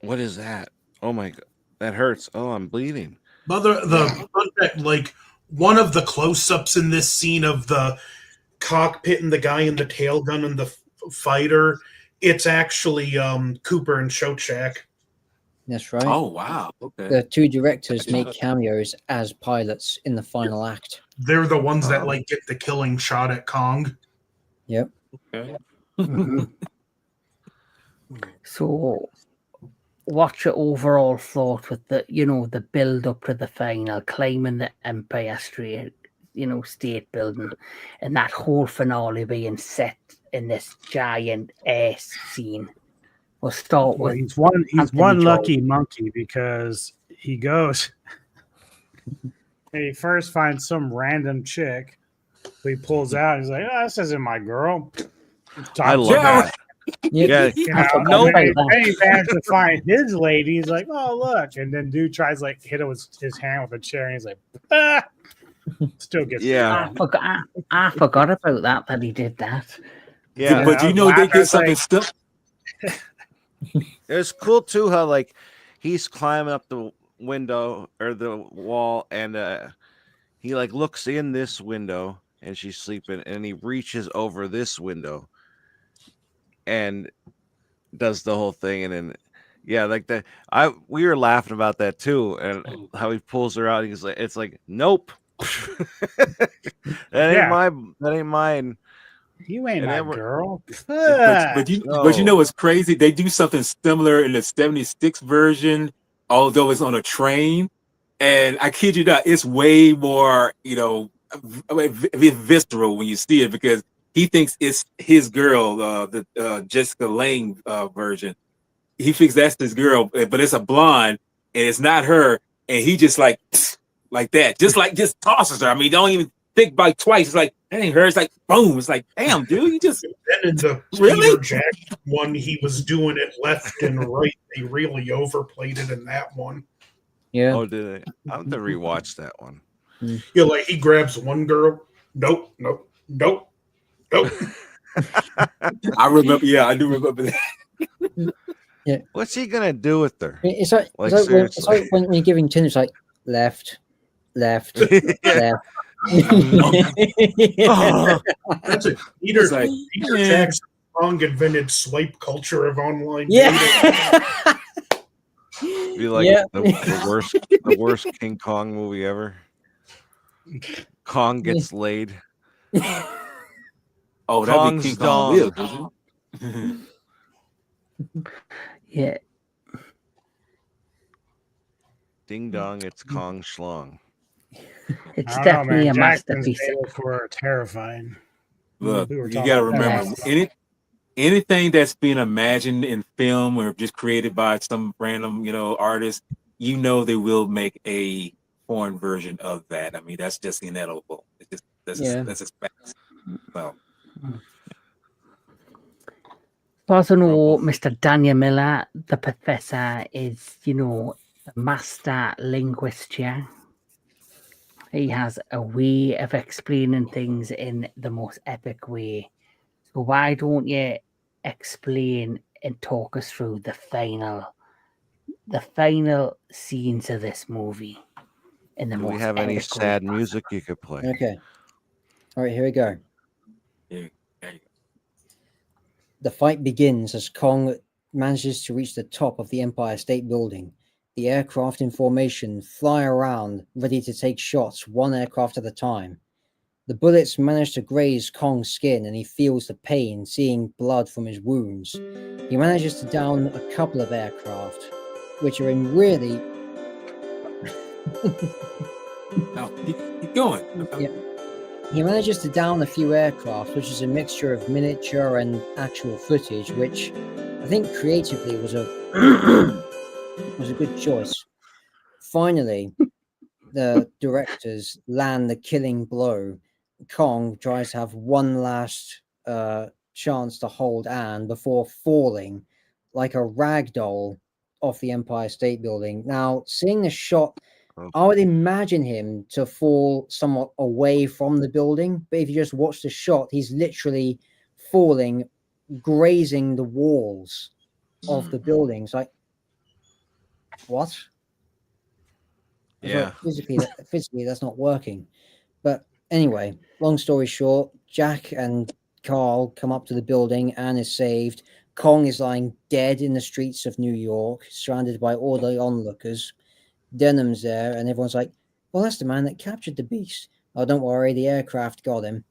what is that? Oh my god, that hurts. Oh, I'm bleeding. Like one of the close-ups in this scene of the cockpit and the guy in the tail gun and the fighter, it's actually Cooper and Shochak. That's right. Oh wow. Okay. The two directors make cameos as pilots in the final act. They're the ones that like get the killing shot at Kong. Yep. Okay. So, what's your overall thought with the, the build up to the final, climbing the Empire State, state building, and that whole finale being set in this giant air scene? We'll start Well, with he's one Anthony lucky monkey because he goes and he first finds some random chick who he pulls out. He's like, "Oh, this isn't my girl." I love that. Yep. Yeah. No, Right, then he managed to find his lady. He's like, "Oh, look!" And then dude tries like hit him with his hand with a chair, and he's like, "Ah!" Still gets Yeah. I forgot about that he did that. Yeah. But you know they did something still. It's cool too how like he's climbing up the window or the wall, and he like looks in this window and she's sleeping, and he reaches over this window and does the whole thing, and then like that. We were laughing about that too, and how he pulls her out. He's like, it's like, nope. That ain't mine. You ain't my girl. But you know what's crazy? They do something similar in the 76 version, although it's on a train. And I kid you not, it's way more, visceral when you see it, because he thinks it's his girl, the Jessica Lange version. He thinks that's his girl, but it's a blonde and it's not her. And he just like that, just tosses her. I mean, don't even think about twice. It's like, that ain't her. It's like, boom. It's like, damn, dude, you just. Then in the Really? Peter Jackson one, he was doing it left and right. They really overplayed it in that one. Yeah. Oh, did I? I have to rewatch that one. Yeah, like he grabs one girl. Nope. I remember. Yeah, I do remember that. Yeah. What's he gonna do with her? It's like, Like, it's like when you're giving Tinder, it's like left. left. Oh, That's it. Peter like, Jackson Strong invented swipe culture of online Yeah. dating. be like Yeah. the worst King Kong movie ever. Kong gets laid. Oh, that'd Kong's be King Kong dong. Will, doesn't it? Yeah. Ding dong, it's Kong Schlong. It's I don't know, definitely man. a Jackson's masterpiece. dates were terrifying. Look, We were you talking got to about that remember, last anything that's being imagined in film or just created by some random, artist, they will make a foreign version of that. I mean, that's just inevitable. It's just that's just facts. So. Bosono, Mr. Daniel Miller, the professor, is, a master linguist here. He has a way of explaining things in the most epic way. So why don't you explain and talk us through the final scenes of this movie? In the Do most we have any epic way sad possible? music you could play? Okay. All right, here we go. Yeah. The fight begins as Kong manages to reach the top of the Empire State Building. The aircraft in formation fly around, ready to take shots, one aircraft at a time. The bullets manage to graze Kong's skin, and he feels the pain, seeing blood from his wounds. He manages to down a couple of aircraft, which are in really... No, keep going. Yeah. He manages to down a few aircraft, which is a mixture of miniature and actual footage, which I think creatively was a good choice. Finally, the directors land the killing blow. Kong tries to have one last chance to hold Anne before falling like a rag doll off the Empire State Building. Now, seeing the shot, I would imagine him to fall somewhat away from the building, but if you just watch the shot, he's literally falling, grazing the walls of the building. It's like, what? Yeah. Physically, that's not working. But anyway, long story short, Jack and Carl come up to the building. Anne is saved. Kong is lying dead in the streets of New York, surrounded by all the onlookers. Denham's there, and everyone's like, well, that's the man that captured the beast. Oh, don't worry, the aircraft got him.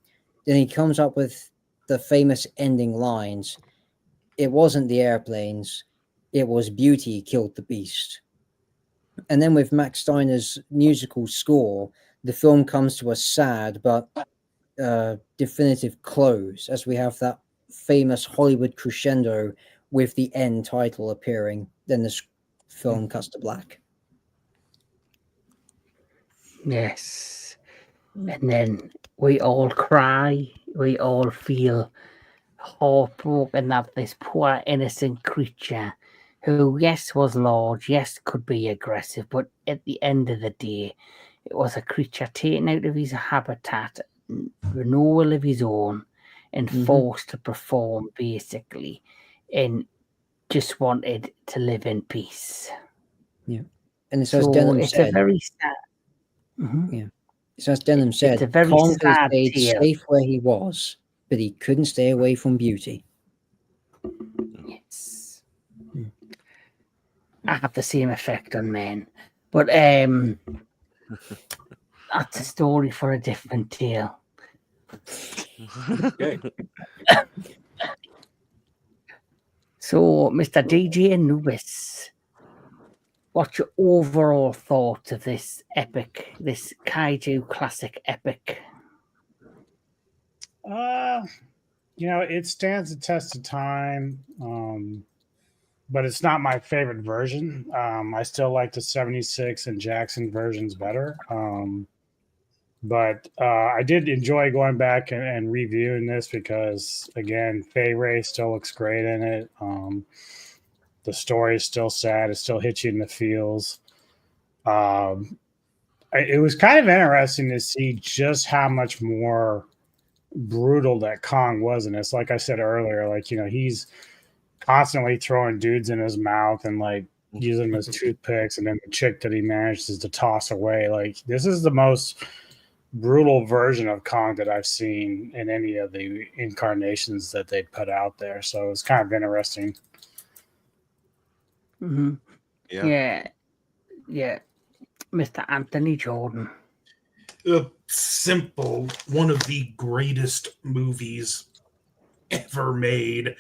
Then he comes up with the famous ending lines. It wasn't the airplanes. It was beauty killed the beast. And then with Max Steiner's musical score, the film comes to a sad but definitive close, as we have that famous Hollywood crescendo with the end title appearing. Then the film cuts to black. Yes. And then we all cry. We all feel heartbroken that this poor innocent creature, who, yes, was large, yes, could be aggressive, but at the end of the day, it was a creature taken out of his habitat, with no will of his own, and forced to perform, basically, and just wanted to live in peace. Yeah. And so, as Denham said, a very sad... Yeah. So as Denham said, Kong could have stayed safe where he was, but he couldn't stay away from beauty. Yes. I have the same effect on men. But that's a story for a different tale. Okay. So, Mr. DJ Anubis, what's your overall thoughts of this epic, this kaiju classic epic? It stands the test of time, but it's not my favorite version. I still like the 76 and Jackson versions better. But I did enjoy going back and reviewing this because, again, Fay Wray still looks great in it. The story is still sad. It still hits you in the feels. It was kind of interesting to see just how much more brutal that Kong was in this. Like I said earlier, he's constantly throwing dudes in his mouth and using them as toothpicks, and then the chick that he manages to toss away. This is the most brutal version of Kong that I've seen in any of the incarnations that they put out there. So it's kind of interesting. Mm-hmm. Yeah. Mr. Anthony Jordan. Simple. One of the greatest movies ever made.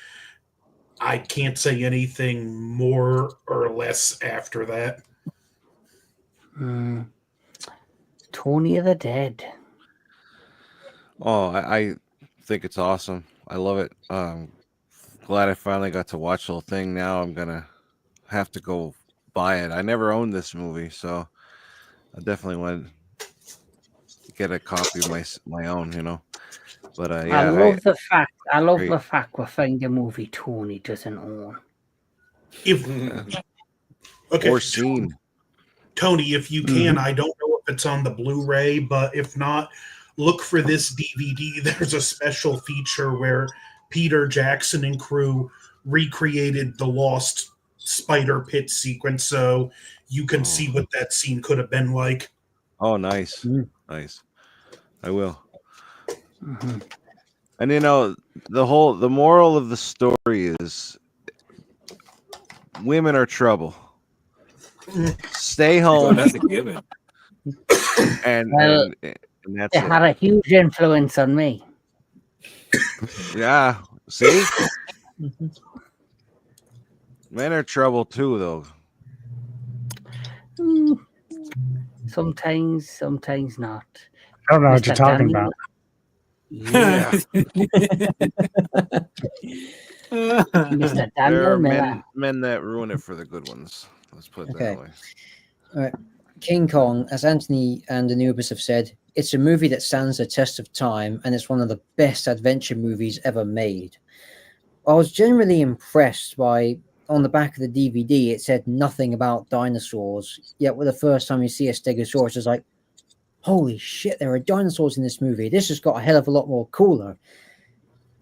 I can't say anything more or less after that. Tony of the Dead. Oh, I think it's awesome. I love it. Glad I finally got to watch the whole thing. Now I'm gonna have to go buy it. I never owned this movie, so I definitely want to get a copy of my own. But yeah, I love the fact we find a movie Tony doesn't own. Or seen. Tony, if you can, I don't know if it's on the Blu-ray, but if not, look for this DVD. There's a special feature where Peter Jackson and crew recreated the Lost Spider Pit sequence, so you can see what that scene could have been like. Oh, nice. Nice. I will. Mm-hmm. And the moral of the story is women are trouble. Stay home. That's a given. And that's it had a huge influence on me. Yeah. See? Men are trouble too, though. Sometimes not. I don't know what you're talking about. Yeah. Mr. There Daniel are Miller. men that ruin it for the good ones. Let's put it that way. All right. King Kong, as Anthony and Anubis have said, it's a movie that stands the test of time, and it's one of the best adventure movies ever made. I was generally impressed by, on the back of the DVD, it said nothing about dinosaurs, yet for the first time you see a Stegosaurus, it's like, holy shit, there are dinosaurs in this movie. This has got a hell of a lot more cooler.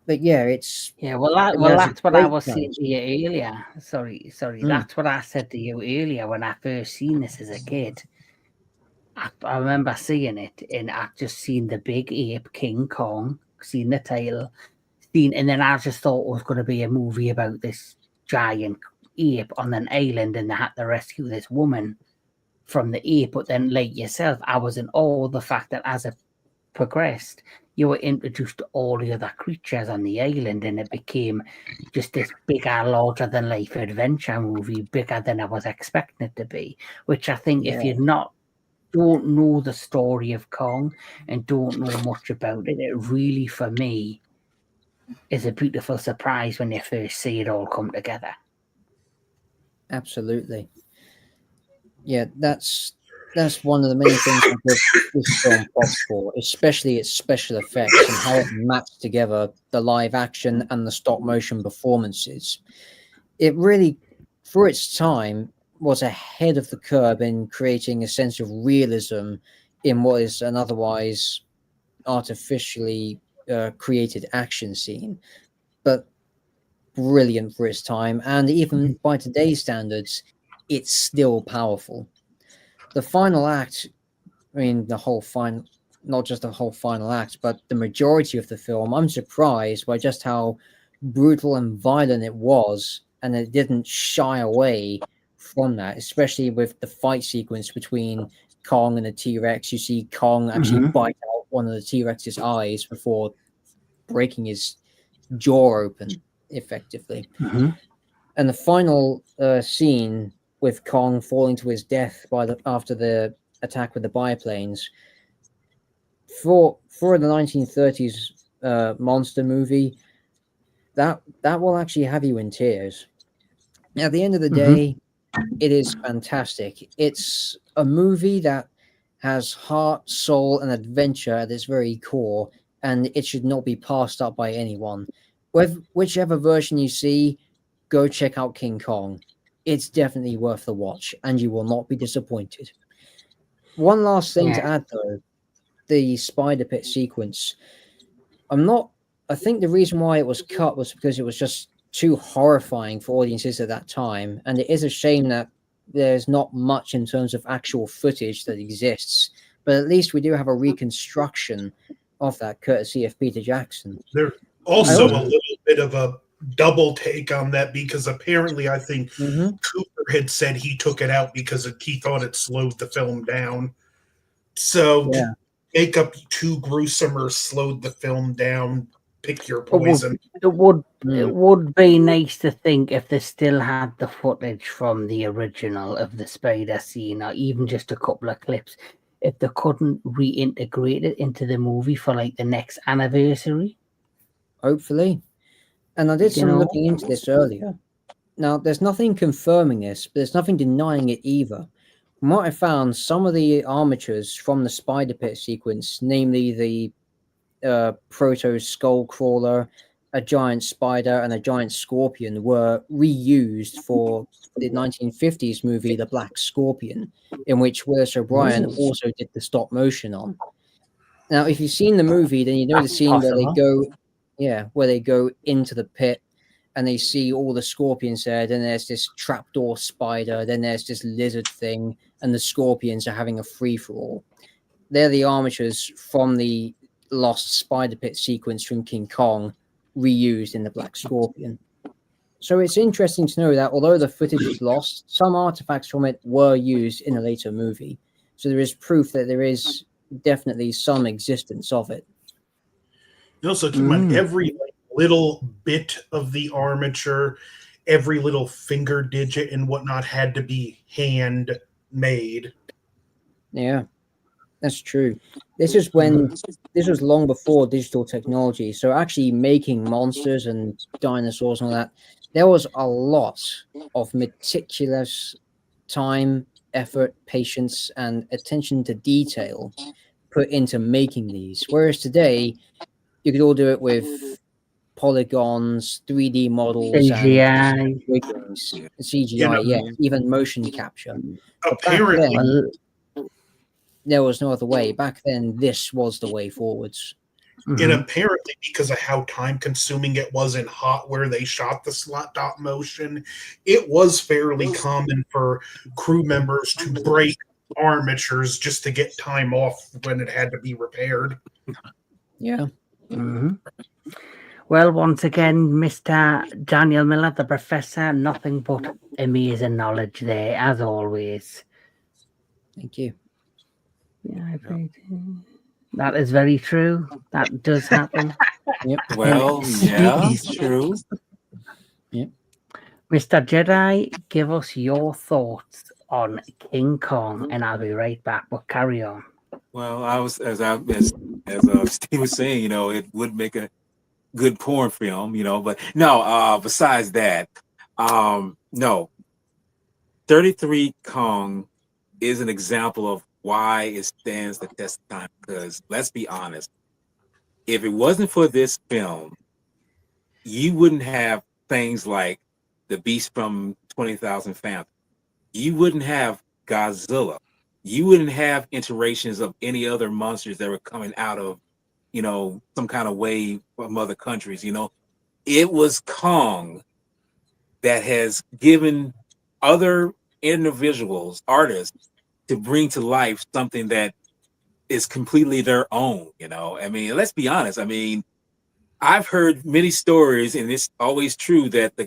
But yeah, it's... Yeah, that's what I was saying to you earlier. Sorry. That's what I said to you earlier when I first seen this as a kid. I remember seeing it, and I've just seen the big ape King Kong, seen the title, and then I just thought it was going to be a movie about this giant ape on an island, and they had to rescue this woman from the ape. But then, like yourself, I was in awe of the fact that as it progressed, you were introduced to all the other creatures on the island, and it became just this bigger, larger than life adventure movie, bigger than I was expecting it to be. Which I think, if you're don't know the story of Kong and don't know much about it, it really, for me, is a beautiful surprise when you first see it all come together. Absolutely. Yeah, that's one of the many things I give this film props for, especially its special effects and how it matched together the live action and the stop motion performances. It really, for its time, was ahead of the curve in creating a sense of realism in what is an otherwise artificially created action scene, but brilliant for its time. And even by today's standards, it's still powerful. The final act, I mean, not just the whole final act, but the majority of the film, I'm surprised by just how brutal and violent it was, and it didn't shy away from that, especially with the fight sequence between Kong and the T-Rex. You see Kong actually bite out one of the T-Rex's eyes before breaking his jaw open, effectively. And the final scene with Kong falling to his death after the attack with the biplanes, for the 1930s monster movie, that will actually have you in tears. At the end of the day, it is fantastic. It's a movie that has heart, soul, and adventure at its very core, and it should not be passed up by anyone. Whichever version you see, go check out King Kong. It's definitely worth the watch, and you will not be disappointed. One last thing to add, though, the spider pit sequence. I think the reason why it was cut was because it was just too horrifying for audiences at that time, and it is a shame that there's not much in terms of actual footage that exists, but at least we do have a reconstruction of that courtesy of Peter Jackson. There's also a little bit of a double take on that, because apparently I think Cooper had said he took it out because he thought it slowed the film down. So to make up too gruesome or slowed the film down, pick your poison. It would be nice to think if they still had the footage from the original of the spider scene, or even just a couple of clips, if they couldn't reintegrate it into the movie for like the next anniversary. Hopefully. And I did some looking into this earlier. Now, there's nothing confirming this, but there's nothing denying it either. From what I found, some of the armatures from the spider pit sequence, namely the proto skull crawler, a giant spider, and a giant scorpion, were reused for the 1950s movie The Black Scorpion, in which Willis O'Brien also did the stop motion on. Now, if you've seen the movie, then you know the scene where they go into the pit and they see all the scorpions there. Then there's this trapdoor spider. Then there's this lizard thing, and the scorpions are having a free-for-all. They're the armatures from the lost spider pit sequence from King Kong, reused in the Black Scorpion. So it's interesting to know that although the footage is lost, some artifacts from it were used in a later movie. So there is proof that there is definitely some existence of it. You also keep in mind every little bit of the armature, every little finger digit and whatnot had to be handmade. Yeah, that's true. This was long before digital technology. So actually making monsters and dinosaurs and all that, there was a lot of meticulous time, effort, patience, and attention to detail put into making these. Whereas today, you could all do it with polygons, 3D models, CGI, CGI, even motion capture. Apparently, there was no other way. Back then, this was the way forwards. And apparently, because of how time-consuming it was in Hot, where they shot the slot dot motion, it was fairly common for crew members to break armatures just to get time off when it had to be repaired. Yeah, Mhm. Well, once again, Mr. Daniel Miller, the professor, nothing but amazing knowledge there, as always. Thank you. Yeah, that is very true. That does happen. Yep. Well, yeah, true. Yep. Mr. Jedi, give us your thoughts on King Kong, and I'll be right back. But carry on. Well, as Steve was saying, it would make a good porn film, but no. Besides that, no. 33 Kong is an example of why it stands the test of time. Because let's be honest, if it wasn't for this film, you wouldn't have things like the Beast from 20,000 Fathoms. You wouldn't have Godzilla. You wouldn't have iterations of any other monsters that were coming out of, some kind of wave from other countries. It was Kong that has given other individuals, artists, to bring to life something that is completely their own. I mean, let's be honest. I mean, I've heard many stories, and it's always true that the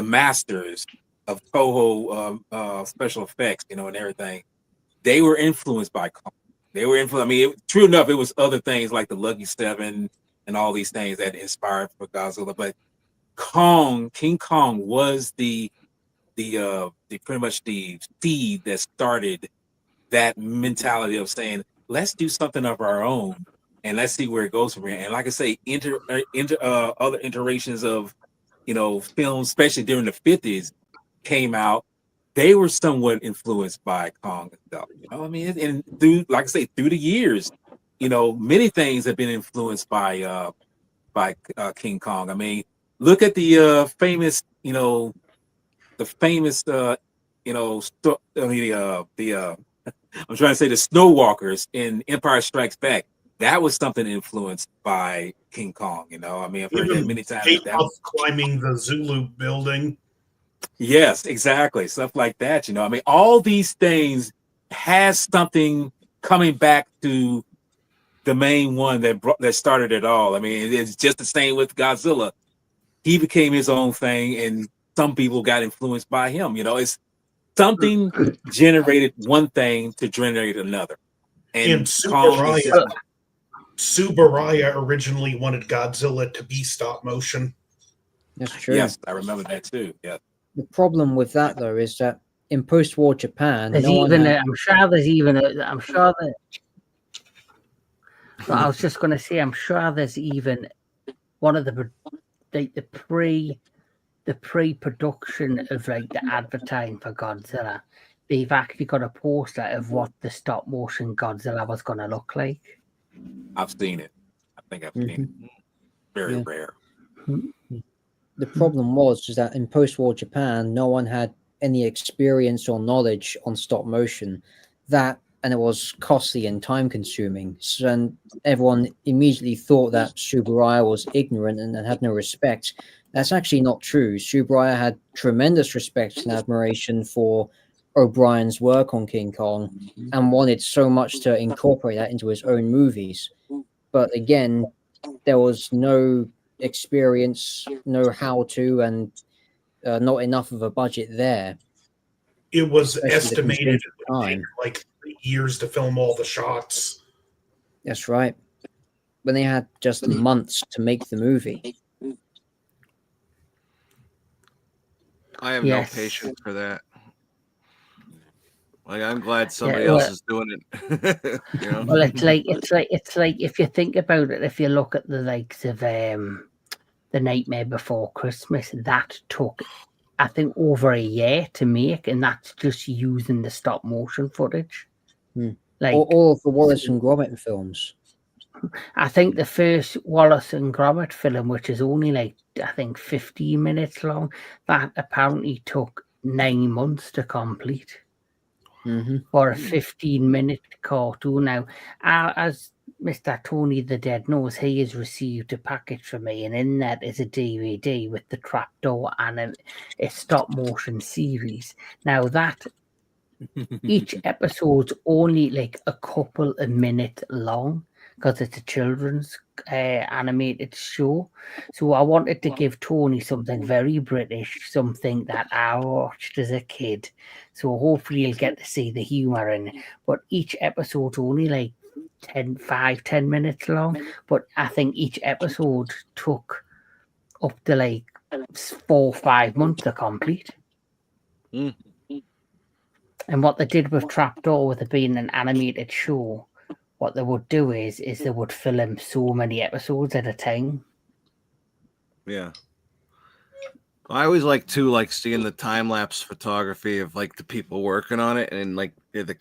masters of Toho special effects, and everything, they were influenced by Kong. They were influenced. I mean, true enough, it was other things like the Lucky Seven and all these things that inspired for Godzilla. But King Kong was the pretty much the seed that started that mentality of saying, let's do something of our own and let's see where it goes from here. And like I say, other iterations of films, especially during the 50s, came out. They were somewhat influenced by Kong itself. I mean, and through, like I say, through the years, many things have been influenced by King Kong. I mean, look at the famous, the I'm trying to say the Snow Walkers in Empire Strikes Back. That was something influenced by King Kong. I mean, I've heard that many times. Climbing the Zulu building. Yes, exactly. Stuff like that. I mean, all these things has something coming back to the main one that started it all. I mean, it's just the same with Godzilla. He became his own thing, and some people got influenced by him. It's something generated one thing to generate another. And Subaraya originally wanted Godzilla to be stop motion. That's true. Yes, I remember that too. Yeah. The problem with that, though, is that in post-war Japan, I'm sure there's even I'm sure that. But I was just going to say, I'm sure there's even one of the pre-production of like the advertising for Godzilla. They've actually got a poster of what the stop motion Godzilla was going to look like. I've seen it. I think I've seen it. Very rare. The problem was that in post-war Japan, no one had any experience or knowledge on stop motion. And it was costly and time-consuming. So, and everyone immediately thought that Subaraya was ignorant and had no respect. That's actually not true. Subaraya had tremendous respect and admiration for O'Brien's work on King Kong and wanted so much to incorporate that into his own movies. But again, there was no experience, no how-to, and not enough of a budget there. It was estimated like years to film all the shots. That's right. When they had just months to make the movie. I have no patience for that. Like, I'm glad somebody else is doing it. Well, it's like if you think about it, if you look at the likes of The Nightmare Before Christmas, that took, I think, over a year to make, and that's just using the stop motion footage. Like all of the Wallace and Gromit films. I think the first Wallace and Gromit film, which is only like, I think, 15 minutes long, that apparently took 9 months to complete. For a 15-minute cartoon. Now, as Mr. Tony the Dead knows, he has received a package from me, and in that is a DVD with the trapdoor and a stop-motion series. Now, that each episode's only like a couple of minutes long, because it's a children's animated show. So I wanted to give Tony something very British, something that I watched as a kid. So hopefully you'll get to see the humour in it. But each episode's only like 10 minutes long. But I think each episode took up to like 4 or 5 months to complete. Mm. And what they did with Trapdoor, with it being an animated show, what they would do is they would film so many episodes at a time. Yeah. I always like to seeing the time lapse photography of like the people working on it, and like the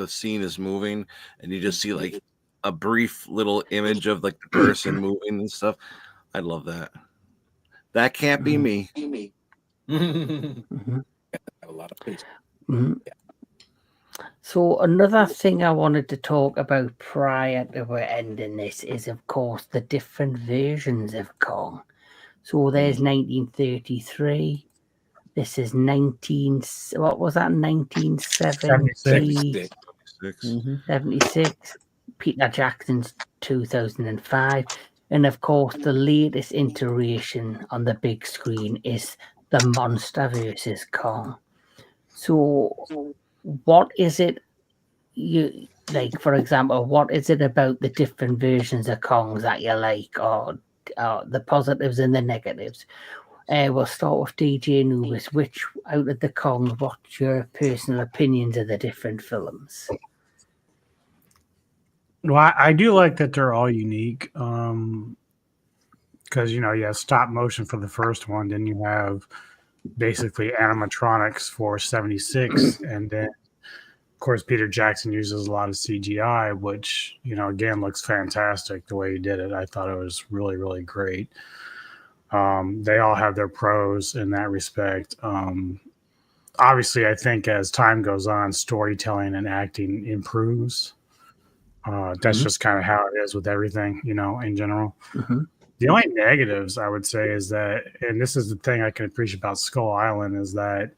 scene is moving, and you just see like a brief little image of like the person moving and stuff. I love that. That can't be me. Mm-hmm. A lot of patience. Mm-hmm. So another thing I wanted to talk about prior to ending this is, of course, the different versions of Kong. So there's 1933. This is 1970. 76. Peter Jackson's 2005. And of course, the latest iteration on the big screen is the Monster versus Kong. So what is it you like? For example, what is it about the different versions of Kongs that you like, or the positives and the negatives? We'll start with DJ Anubis. Which out of the Kongs, what's your personal opinions of the different films? Well, I do like that they're all unique. Because you have stop motion for the first one, then you have basically animatronics for 76, and then of course Peter Jackson uses a lot of CGI, which again looks fantastic the way he did it. I thought it was really, really great. They all have their pros in that respect. Obviously, I think as time goes on, storytelling and acting improves. That's just kind of how it is with everything, in general. The only negatives I would say is that, and this is the thing I can appreciate about Skull Island, is that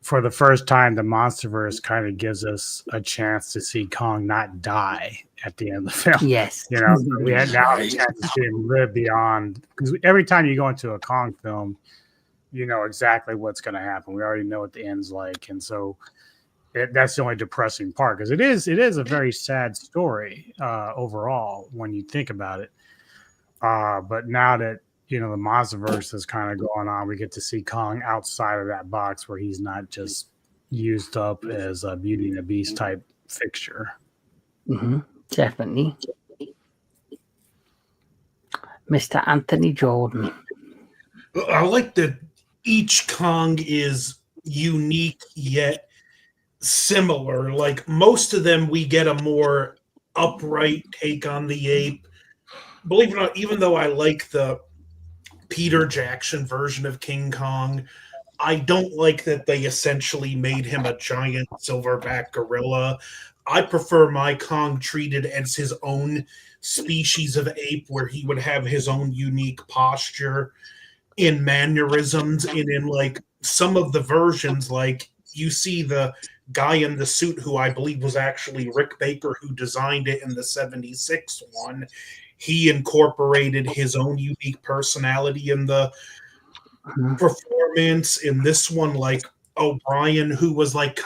for the first time, the Monsterverse kind of gives us a chance to see Kong not die at the end of the film. Yes. We had now a chance to see him live beyond, because every time you go into a Kong film, you know exactly what's going to happen. We already know what the end's like. And so that's the only depressing part, because it is a very sad story overall when you think about it. But now that the Monsterverse is kind of going on, we get to see Kong outside of that box, where he's not just used up as a Beauty and the Beast type fixture. Definitely. Mr. Anthony Jordan. I like that each Kong is unique yet similar. Like most of them, we get a more upright take on the ape. Believe it or not, even though I like the Peter Jackson version of King Kong, I don't like that they essentially made him a giant silverback gorilla. I prefer my Kong treated as his own species of ape, where he would have his own unique posture in mannerisms, and in like some of the versions, like you see the guy in the suit who I believe was actually Rick Baker, who designed it in the 76 one. He incorporated his own unique personality in the performance. In this one, like O'Brien, who was like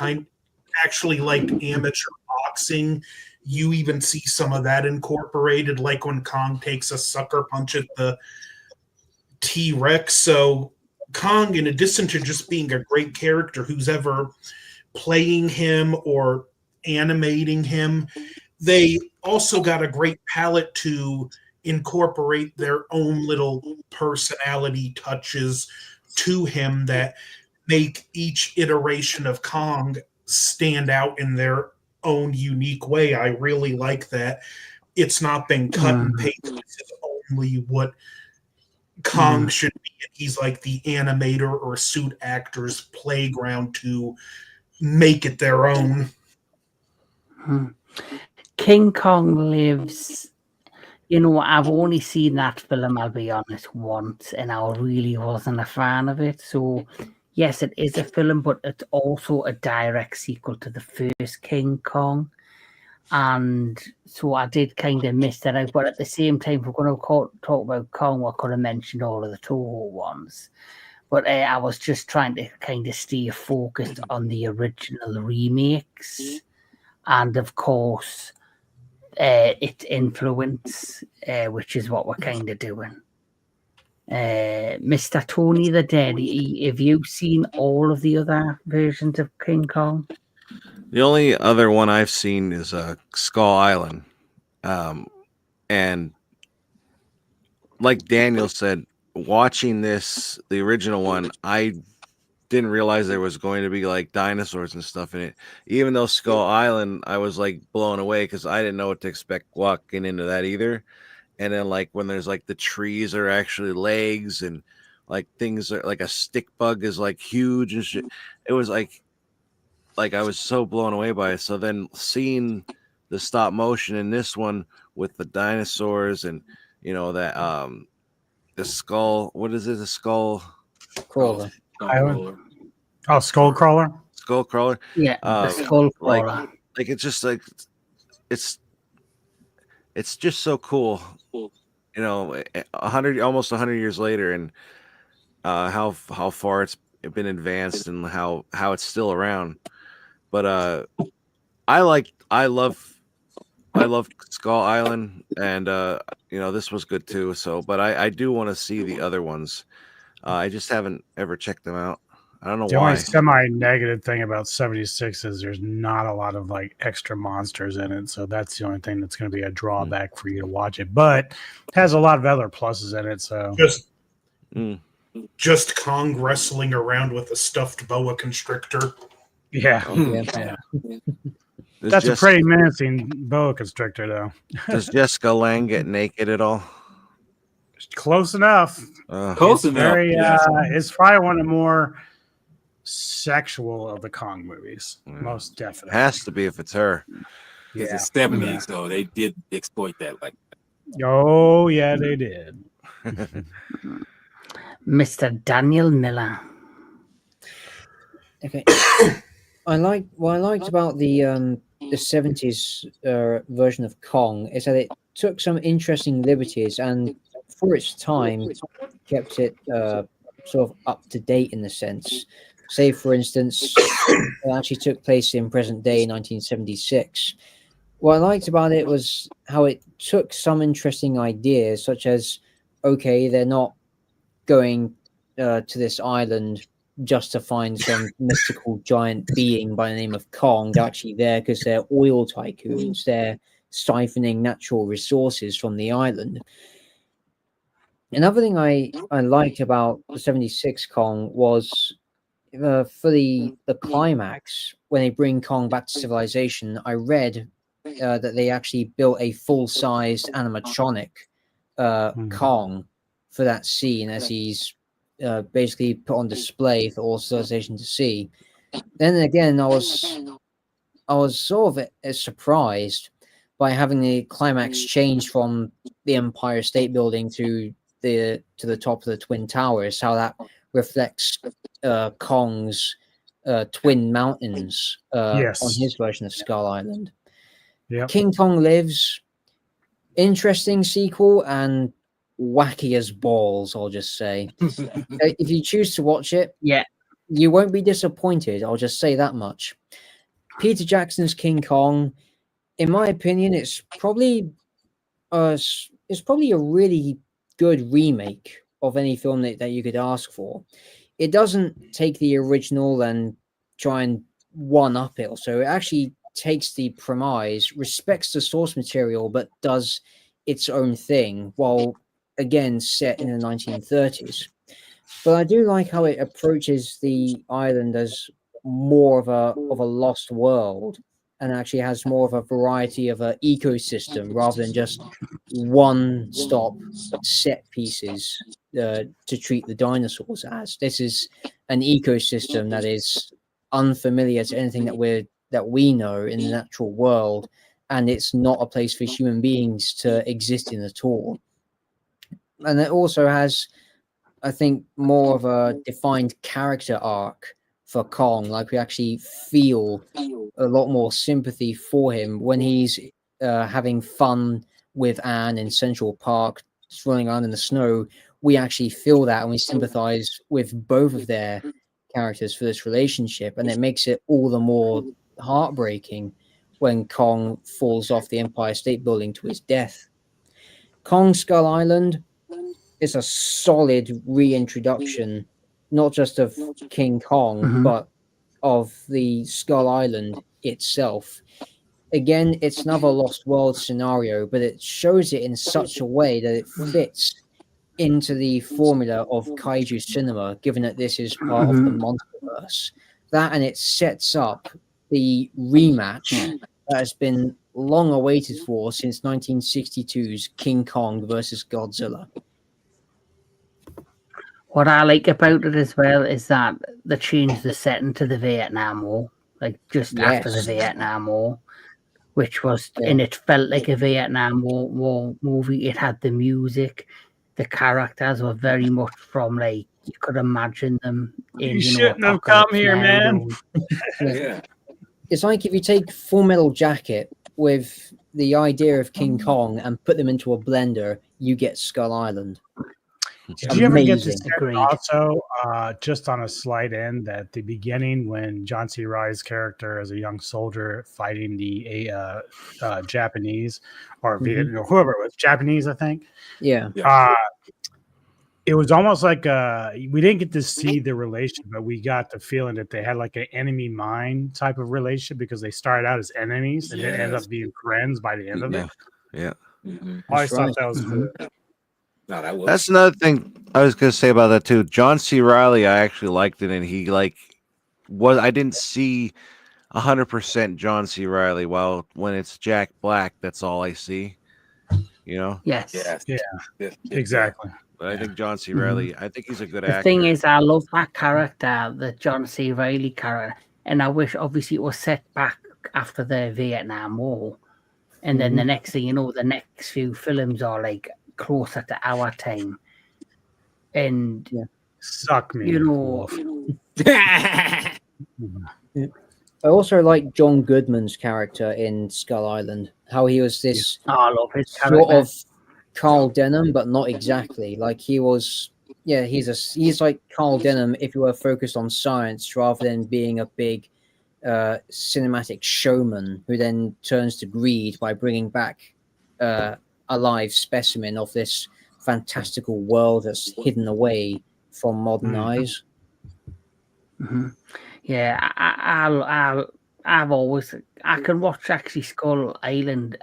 actually like amateur boxing, you even see some of that incorporated, like when Kong takes a sucker punch at the T-Rex. So Kong, in addition to just being a great character, who's ever playing him or animating him, they also got a great palette to incorporate their own little personality touches to him that make each iteration of Kong stand out in their own unique way. I really like that it's not been cut and pasted. It's only what Kong should be. He's like the animator or suit actor's playground to make it their own. King Kong Lives, I've only seen that film, I'll be honest, once, and I really wasn't a fan of it. So yes, it is a film, but it's also a direct sequel to the first King Kong. and so I did kind of miss that out. But at the same time, if we're going to talk about Kong, I could have mentioned all of the Toho ones. But I was just trying to kind of stay focused on the original remakes, and of course, its influence, which is what we're kind of doing. Mr. Tony the Dead, have you seen all of the other versions of King Kong? The only other one I've seen is Skull Island. And like Daniel said, watching this, the original one, I didn't realize there was going to be like dinosaurs and stuff in it. Even though Skull Island, I was like blown away because I didn't know what to expect walking into that either. And then like when there's like the trees are actually legs and like things are like a stick bug is like huge and shit. It was like I was so blown away by it. So then seeing the stop motion in this one with the dinosaurs and that the skull, what is it? The skull Crawler. Skull Crawler. Skull crawler. Yeah, the Skull Crawler. Like it's just like it's just so cool. 100 years later, and how far it's been advanced and how it's still around. But I love Skull Island, and this was good too. So, but I do want to see the other ones. I just haven't ever checked them out. I don't know The why. only semi-negative thing about 76 is there's not a lot of like extra monsters in it, so that's the only thing that's going to be a drawback for you to watch it. But it has a lot of other pluses in it. So just Kong wrestling around with a stuffed boa constrictor. yeah. That's a pretty menacing boa constrictor, though. Does Jessica Lange get naked at all? Close enough. Close enough. It's probably one of the more sexual of the Kong movies. Most definitely. Has to be if it's her. It's the 70s, so they did exploit that like that. Oh, yeah, they did. Mr. Daniel Miller. Okay. What I liked about the 70s version of Kong is that it took some interesting liberties and for its time kept it sort of up to date in a sense. Say, for instance, it actually took place in present day 1976. What I liked about it was how it took some interesting ideas, such as, okay, they're not going to this island just to find some mystical giant being by the name of Kong. They're actually there because they're oil tycoons. They're siphoning natural resources from the island. Another thing I liked about the 76 Kong was for the climax, when they bring Kong back to civilization, I read that they actually built a full-sized animatronic Kong for that scene as he's basically put on display for all civilization to see. Then again, I was sort of surprised by having the climax change from the Empire State Building to the top of the Twin Towers, how that reflects Kong's twin mountains on his version of Skull Island. Yep. King Kong Lives, interesting sequel and wacky as balls, I'll just say. If you choose to watch it, you won't be disappointed, I'll just say that much. Peter Jackson's King Kong, in my opinion, it's probably a really good remake of any film that you could ask for. It doesn't take the original and try and one-up it, so it actually takes the premise, respects the source material, but does its own thing, while again set in the 1930s. But I do like how it approaches the island as more of a lost world, and actually has more of a variety of an ecosystem rather than just one-stop set pieces to treat the dinosaurs as. This is an ecosystem that is unfamiliar to anything that we know in the natural world, and it's not a place for human beings to exist in at all. And it also has, I think, more of a defined character arc for Kong. Like, we actually feel a lot more sympathy for him when he's having fun with Anne in Central Park, rolling around in the snow. We actually feel that, and we sympathize with both of their characters for this relationship, and it makes it all the more heartbreaking when Kong falls off the Empire State Building to his death. Kong Skull Island is a solid reintroduction, not just of King Kong, but of the Skull Island itself. Again, it's another Lost World scenario, but it shows it in such a way that it fits into the formula of kaiju cinema, given that this is part of the MonsterVerse. That, and it sets up the rematch that has been long awaited for since 1962's King Kong versus Godzilla. What I like about it as well is that they changed the setting to the Vietnam War, like just after the Vietnam War, which was, and it felt like a Vietnam War movie. It had the music, the characters were very much from, like, you could imagine them in, You shouldn't have come here, man. Yeah. It's like if you take Full Metal Jacket with the idea of King Kong and put them into a blender, you get Skull Island. Did you ever get to see Agreed. also, just on a slight end, at the beginning when John C. Reilly's character as a young soldier fighting the Japanese or whoever it was, Japanese, I think. Yeah. It was almost like we didn't get to see the relation, but we got the feeling that they had like an enemy mine type of relation because they started out as enemies and then ended up being friends by the end of it. Yeah. Mm-hmm. I always thought that was cool. No, that was. That's another thing I was going to say about that too. John C. Reilly, I actually liked it, and he I didn't see 100% John C. Reilly. While when it's Jack Black, that's all I see. You know. Yes. Yeah. Exactly. But I think John C. Reilly, I think he's a good actor. The thing is, I love that character, the John C. Reilly character, and I wish, obviously, it was set back after the Vietnam War, and then the next thing you know, the next few films are like closer to our time, and Suck me, you know. wolf. I also like John Goodman's character in Skull Island. How he was this I love his sort character. of Carl Denham, but not exactly. Like he was, he's like Carl Denham if you were focused on science rather than being a big cinematic showman who then turns to greed by bringing back a live specimen of this fantastical world that's hidden away from modern eyes. Yeah, I've always, I can watch actually Skull Island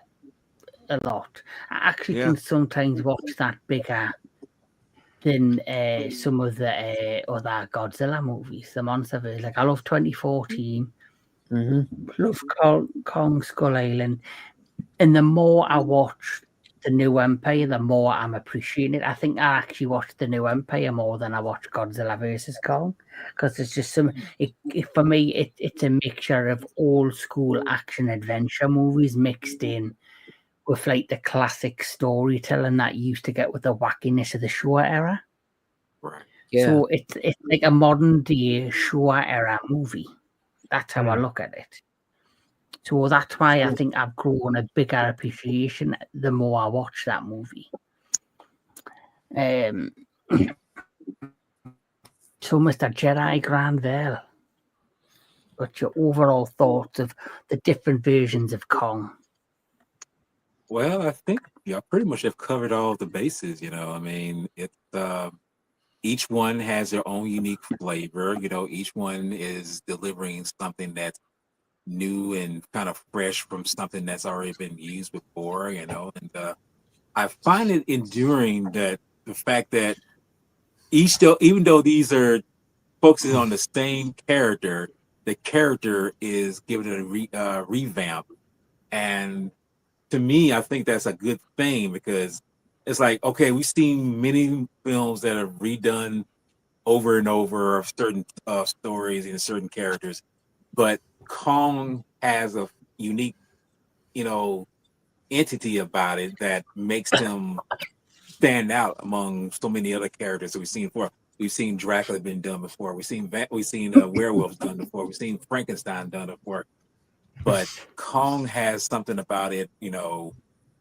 a lot. I actually can sometimes watch that bigger than some of the other Godzilla movies, the MonsterVerse. Like, I love 2014, love Kong Skull Island, and the more I watch the New Empire, the more I'm appreciating it. I think I actually watch the New Empire more than I watch Godzilla versus Kong, because it's just for me, it's a mixture of old school action adventure movies mixed in with like the classic storytelling that you used to get with the wackiness of the Showa era. Right. Yeah. So it's like a modern day Showa era movie. That's how I look at it. So that's why I think I've grown a bigger appreciation the more I watch that movie. So, Mr. Jedi Grand Velle, what's your overall thoughts of the different versions of Kong? Well, I think pretty much have covered all the bases. I mean, it's each one has their own unique flavor. Each one is delivering something that's new and kind of fresh from something that's already been used before. And I find it enduring that the fact that even though these are focusing on the same character, the character is given a revamp. And to me, I think that's a good thing, because it's like, okay, we've seen many films that are redone over and over of certain stories and certain characters, but Kong has a unique, entity about it that makes him stand out among so many other characters that we've seen before. We've seen Dracula been done before. We've seen werewolves done before. We've seen Frankenstein done before. But Kong has something about it, you know,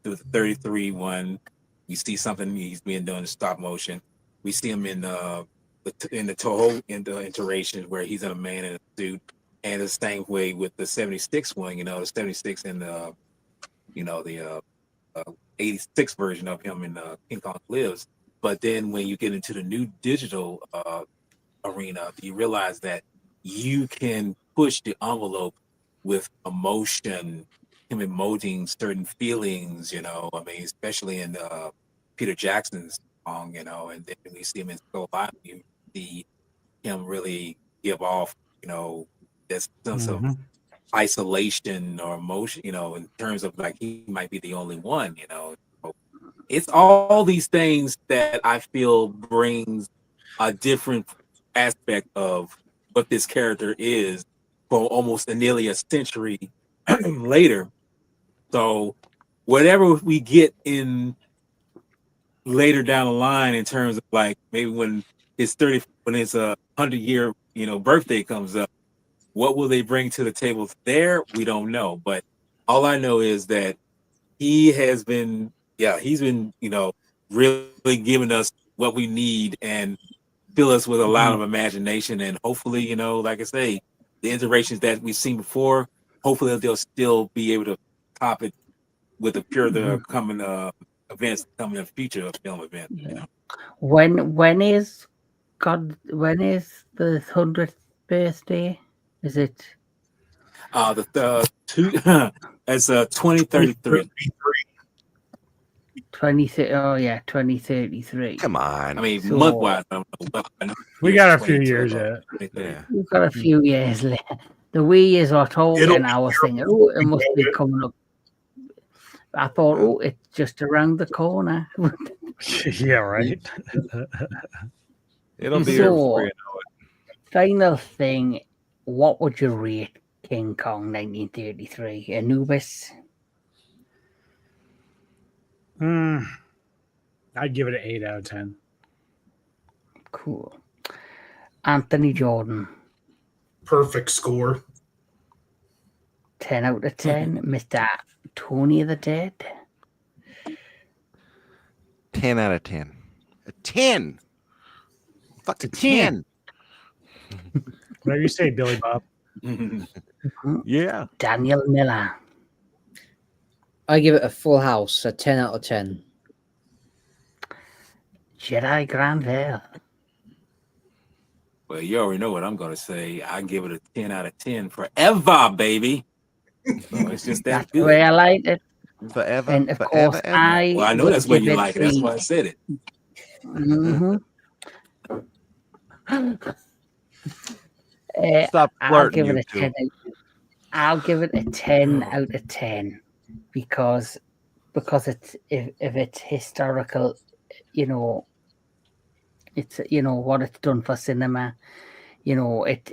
through the 33 one. We see something he's being done in stop motion. We see him in the Toho iterations where he's in a man in a suit, and the same way with the 76 one. You know, the 76 and the 86 version of him in King Kong Lives. But then when you get into the new digital arena, you realize that you can push the envelope with emotion, him emoting certain feelings, you know. I mean, especially in Peter Jackson's song, you know, and then we see him in So Alive, you see him really give off, you know, this sense of isolation or emotion, you know, in terms of like he might be the only one, you know. So it's all these things that I feel brings a different aspect of what this character is for almost nearly a century later. So whatever we get in later down the line in terms of like maybe when his 100-year, you know, birthday comes up, what will they bring to the table there? We don't know. But all I know is that he's been, you know, really giving us what we need and fill us with a lot of imagination. And hopefully, you know, like I say, the iterations that we've seen before, hopefully they'll still be able to top it with the further coming events coming in the future of film events. Yeah. When is the 100th birthday? Is it The two as 2033. 2033? Come on. I mean, So- month wise, I don't know. But I know We it's got a few 22, years but yet. 23. Yeah. We've got a few years left. The Wii is what told, It'll and I was thinking, oh, it must be coming up. I thought, oh, it's just around the corner. Yeah, right. It'll be here before you know it. Final thing, what would you rate King Kong 1933? Anubis? I'd give it an 8 out of 10. Cool. Anthony Jordan, Perfect score. 10 out of 10. Mr. Tony the Dead, 10 out of 10. A 10. Fuck a 10. Whatever you say, Billy Bob. Yeah. Daniel Miller, I give it a full house, a 10 out of 10. Jedi Granville, Well, you already know what I'm going to say. I give it a 10 out of 10 forever, baby. So it's just that that's the good. way I like it. Forever. And of forever, course, ever. I Well, I know would that's what give you it like. That's the- why I said it. Mhm. Stop I'll flirting, give it you a two. 10. I'll give it a 10 out of 10 because it's if it's historical, you know, it's what it's done for cinema. You know, it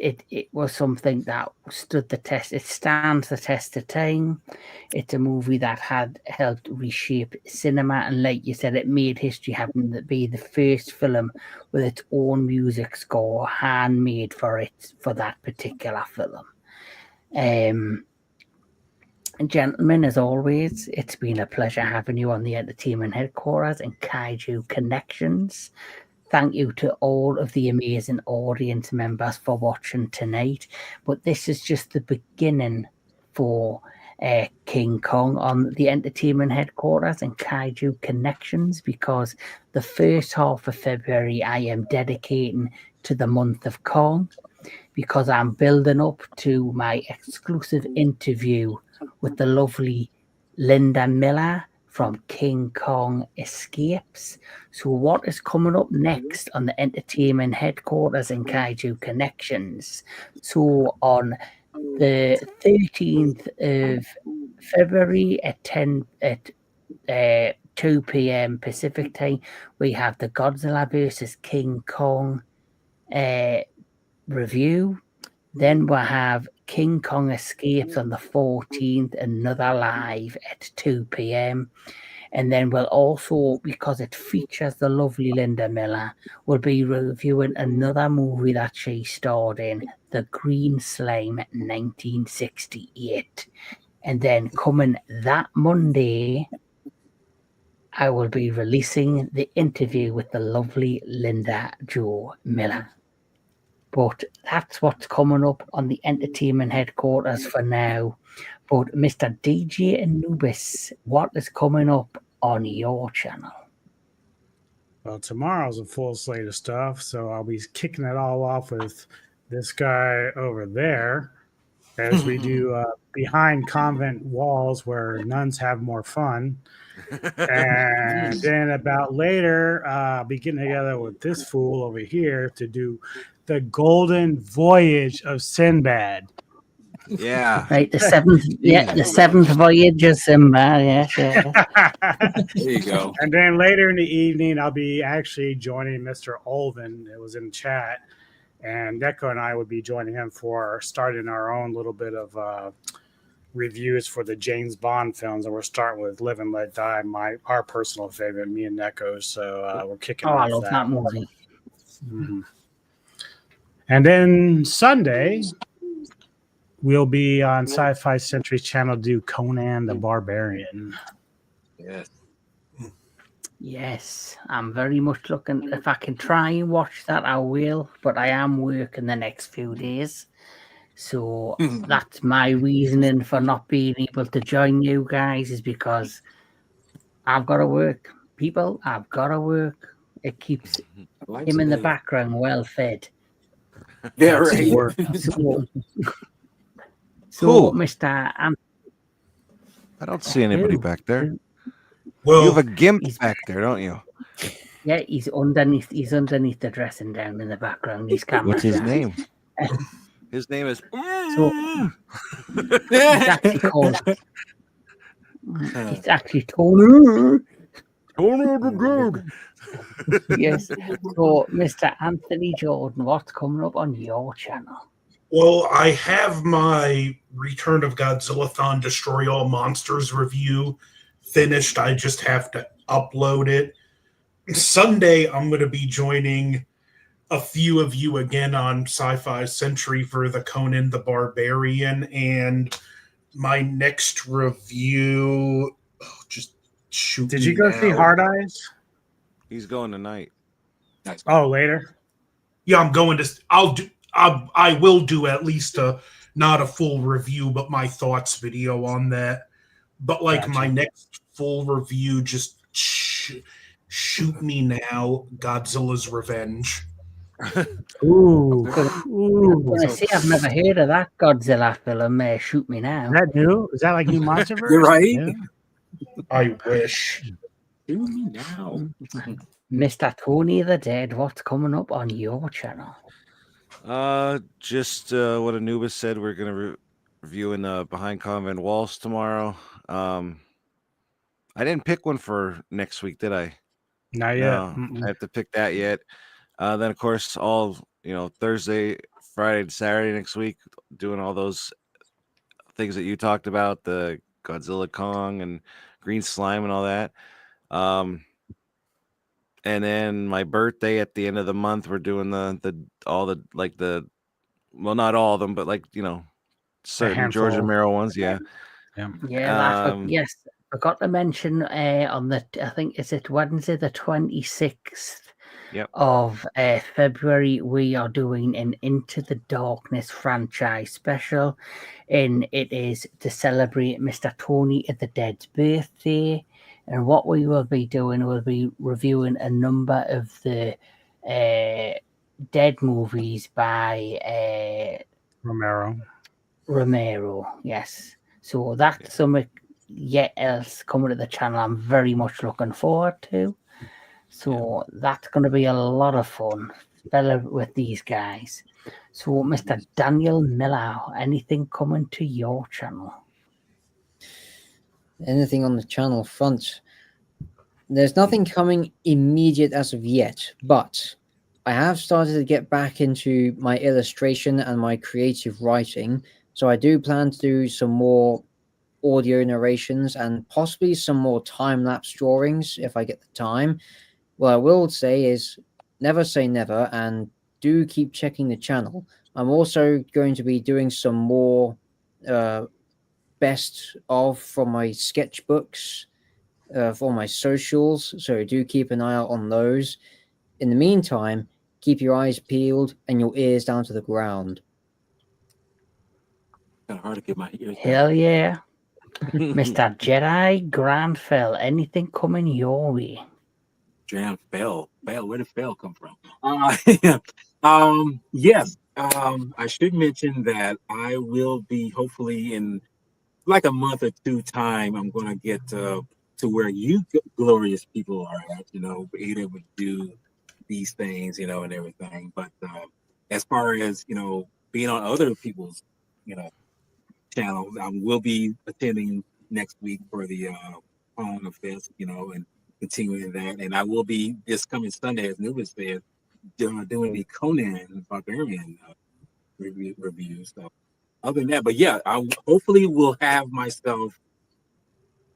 was something that stood the test. It stands the test of time. It's a movie that had helped reshape cinema, and like you said, it made history, having to be the first film with its own music score handmade for that particular film. Gentlemen, as always, it's been a pleasure having you on the Entertainment Headquarters and Kaiju Connections. Thank you to all of the amazing audience members for watching tonight. But this is just the beginning for King Kong on the Entertainment Headquarters and Kaiju Connections, because the first half of February I am dedicating to the month of Kong, because I'm building up to my exclusive interview with the lovely Linda Miller from King Kong Escapes. So what is coming up next on the Entertainment Headquarters and Kaiju Connections? So on the 13th of February at 2 p.m. Pacific time, we have the Godzilla vs. King Kong review. Then we'll have King Kong Escapes on the 14th, another live at 2 p.m. And then we'll also, because it features the lovely Linda Miller, we'll be reviewing another movie that she starred in, The Green Slime 1968. And then coming that Monday, I will be releasing the interview with the lovely Linda Jo Miller. But that's what's coming up on the entertainment headquarters for now. But Mr. DJ Anubis, what is coming up on your channel? Well, tomorrow's a full slate of stuff, so I'll be kicking it all off with this guy over there as we do Behind Convent Walls, where nuns have more fun. And then about later, I'll be getting together with this fool over here to do the Golden Voyage of Sinbad. Yeah. Right, the seventh voyage of Sinbad. Yes, yes. There you go. And then later in the evening, I'll be actually joining Mr. Olvin. It was in chat. And Neko and I would be joining him for starting our own little bit of reviews for the James Bond films. And we're starting with Live and Let Die, our personal favorite, me and Neko. So we're kicking off I love that movie. Mm-hmm. And then Sunday, we'll be on Sci-Fi Century Channel do Conan the Barbarian. Yes. Yes, I'm very much looking. If I can try and watch that, I will. But I am working the next few days. So that's my reasoning for not being able to join you guys, is because I've got to work. People, I've got to work. It keeps him in the background well fed. Yeah, right. So Mr. I don't see anybody back there. Well, You have a gimp back there, don't you? Yeah, he's underneath the dressing down in the background. He's camera. What's his name? His name is. So it's actually called. It's actually Tony. Yes. So, Mr. Anthony Jordan, what's coming up on your channel? well, I have my Return of Godzilla-thon Destroy All Monsters review finished. I just have to upload it. Sunday, I'm going to be joining a few of you again on Sci-Fi Century for the Conan the Barbarian, and my next review. Just shoot. Did you go see Hard Eyes? He's going tonight. Nice. Oh, later. Yeah, I'm going to. I will do at least not a full review, but my thoughts video on that. But like Gotcha. my next full review, just shoot me now. Godzilla's Revenge. Ooh. Well, I see, I've never heard of that Godzilla film. Shoot me now. Is that new? Is that like new MonsterVerse? You're right. Yeah. I wish. Do me now. Mr. Tony the Dead, what's coming up on your channel? Just what Anubis said. We're gonna reviewing Behind Convent Walls tomorrow. I didn't pick one for next week, did I? Not yet. No, I have to pick that yet. Then of course all Thursday, Friday, and Saturday next week, doing all those things that you talked about, the Godzilla Kong and Green Slime and all that. And then my birthday at the end of the month, we're doing all the well, not all of them, but certain George Romero ones. Yeah. Yeah, yes. I forgot to mention on the, I think, is it Wednesday the 26th of February, we are doing an Into the Darkness franchise special, and it is to celebrate Mr. Tony the Dead's birthday. And what we will be doing, we'll be reviewing a number of the Dead movies by Romero, yes. So that's something else coming to the channel I'm very much looking forward to. So that's going to be a lot of fun with these guys. So, Mr. Daniel Miller, anything coming to your channel? Anything on the channel front? There's nothing coming immediate as of yet, but I have started to get back into my illustration and my creative writing. So I do plan to do some more audio narrations and possibly some more time-lapse drawings if I get the time. What I will say is never say never, and do keep checking the channel. I'm also going to be doing some more best of from my sketchbooks for my socials, so do keep an eye out on those. In the meantime, keep your eyes peeled and your ears down to the ground. Kind of hard to get my ears down. Hell yeah. Mr. Jedi Grand Fell, anything coming your way? Jam Fell. Where did Fell come from? Yes. I should mention that I will be hopefully in like a month or two time. I'm going to get to where you glorious people are at, being able to do these things, and everything. But as far as, being on other people's, channels, I will be attending next week for the Hong Fest, and continuing that. And I will be this coming Sunday, as Anubis said, doing the Conan Barbarian reviews. So other than that, but yeah, I hopefully will have myself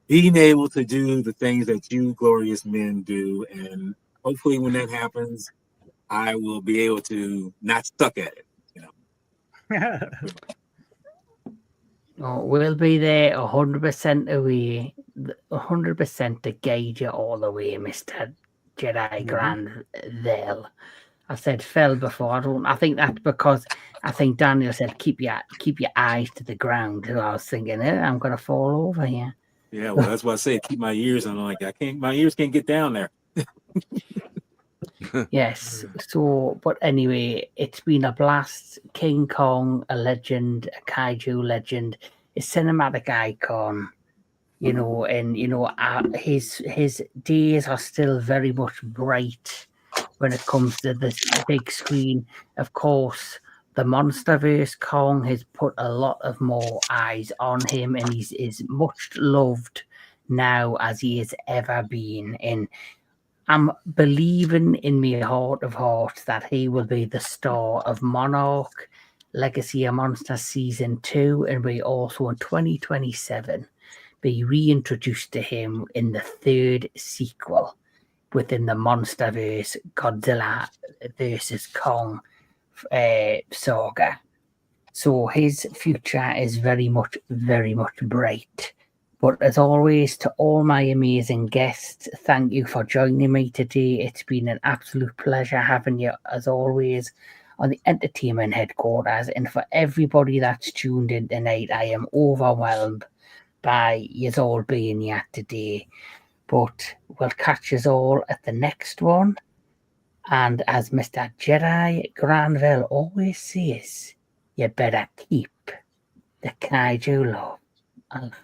being able to do the things that you glorious men do. And hopefully when that happens, I will be able to not stuck at it, Oh, we'll be there 100% away, 100% to guide you all the way, Mr. Jedi Grand Velle. I said fell before. I think that's because I think Daniel said keep your eyes to the ground. So I was thinking, I'm gonna fall over here. Yeah, well, that's why I say keep my ears on. Like my ears can't get down there. Yes. So, but anyway, it's been a blast. King Kong, a legend, a kaiju legend, a cinematic icon. And his days are still very much bright when it comes to this big screen. Of course, the MonsterVerse Kong has put a lot of more eyes on him, and he's is much loved now as he has ever been. And I'm believing in my heart of hearts that he will be the star of Monarch, Legacy of Monsters Season 2, and we also in 2027 be reintroduced to him in the third sequel within the MonsterVerse Godzilla versus Kong saga. So his future is very much bright. But as always, to all my amazing guests, thank you for joining me today. It's been an absolute pleasure having you, as always, on the entertainment headquarters. And for everybody that's tuned in tonight, I am overwhelmed by you all being here today. But we'll catch us all at the next one. And as Mr. Jedi Grand Velle always says, you better keep the kaiju love alive.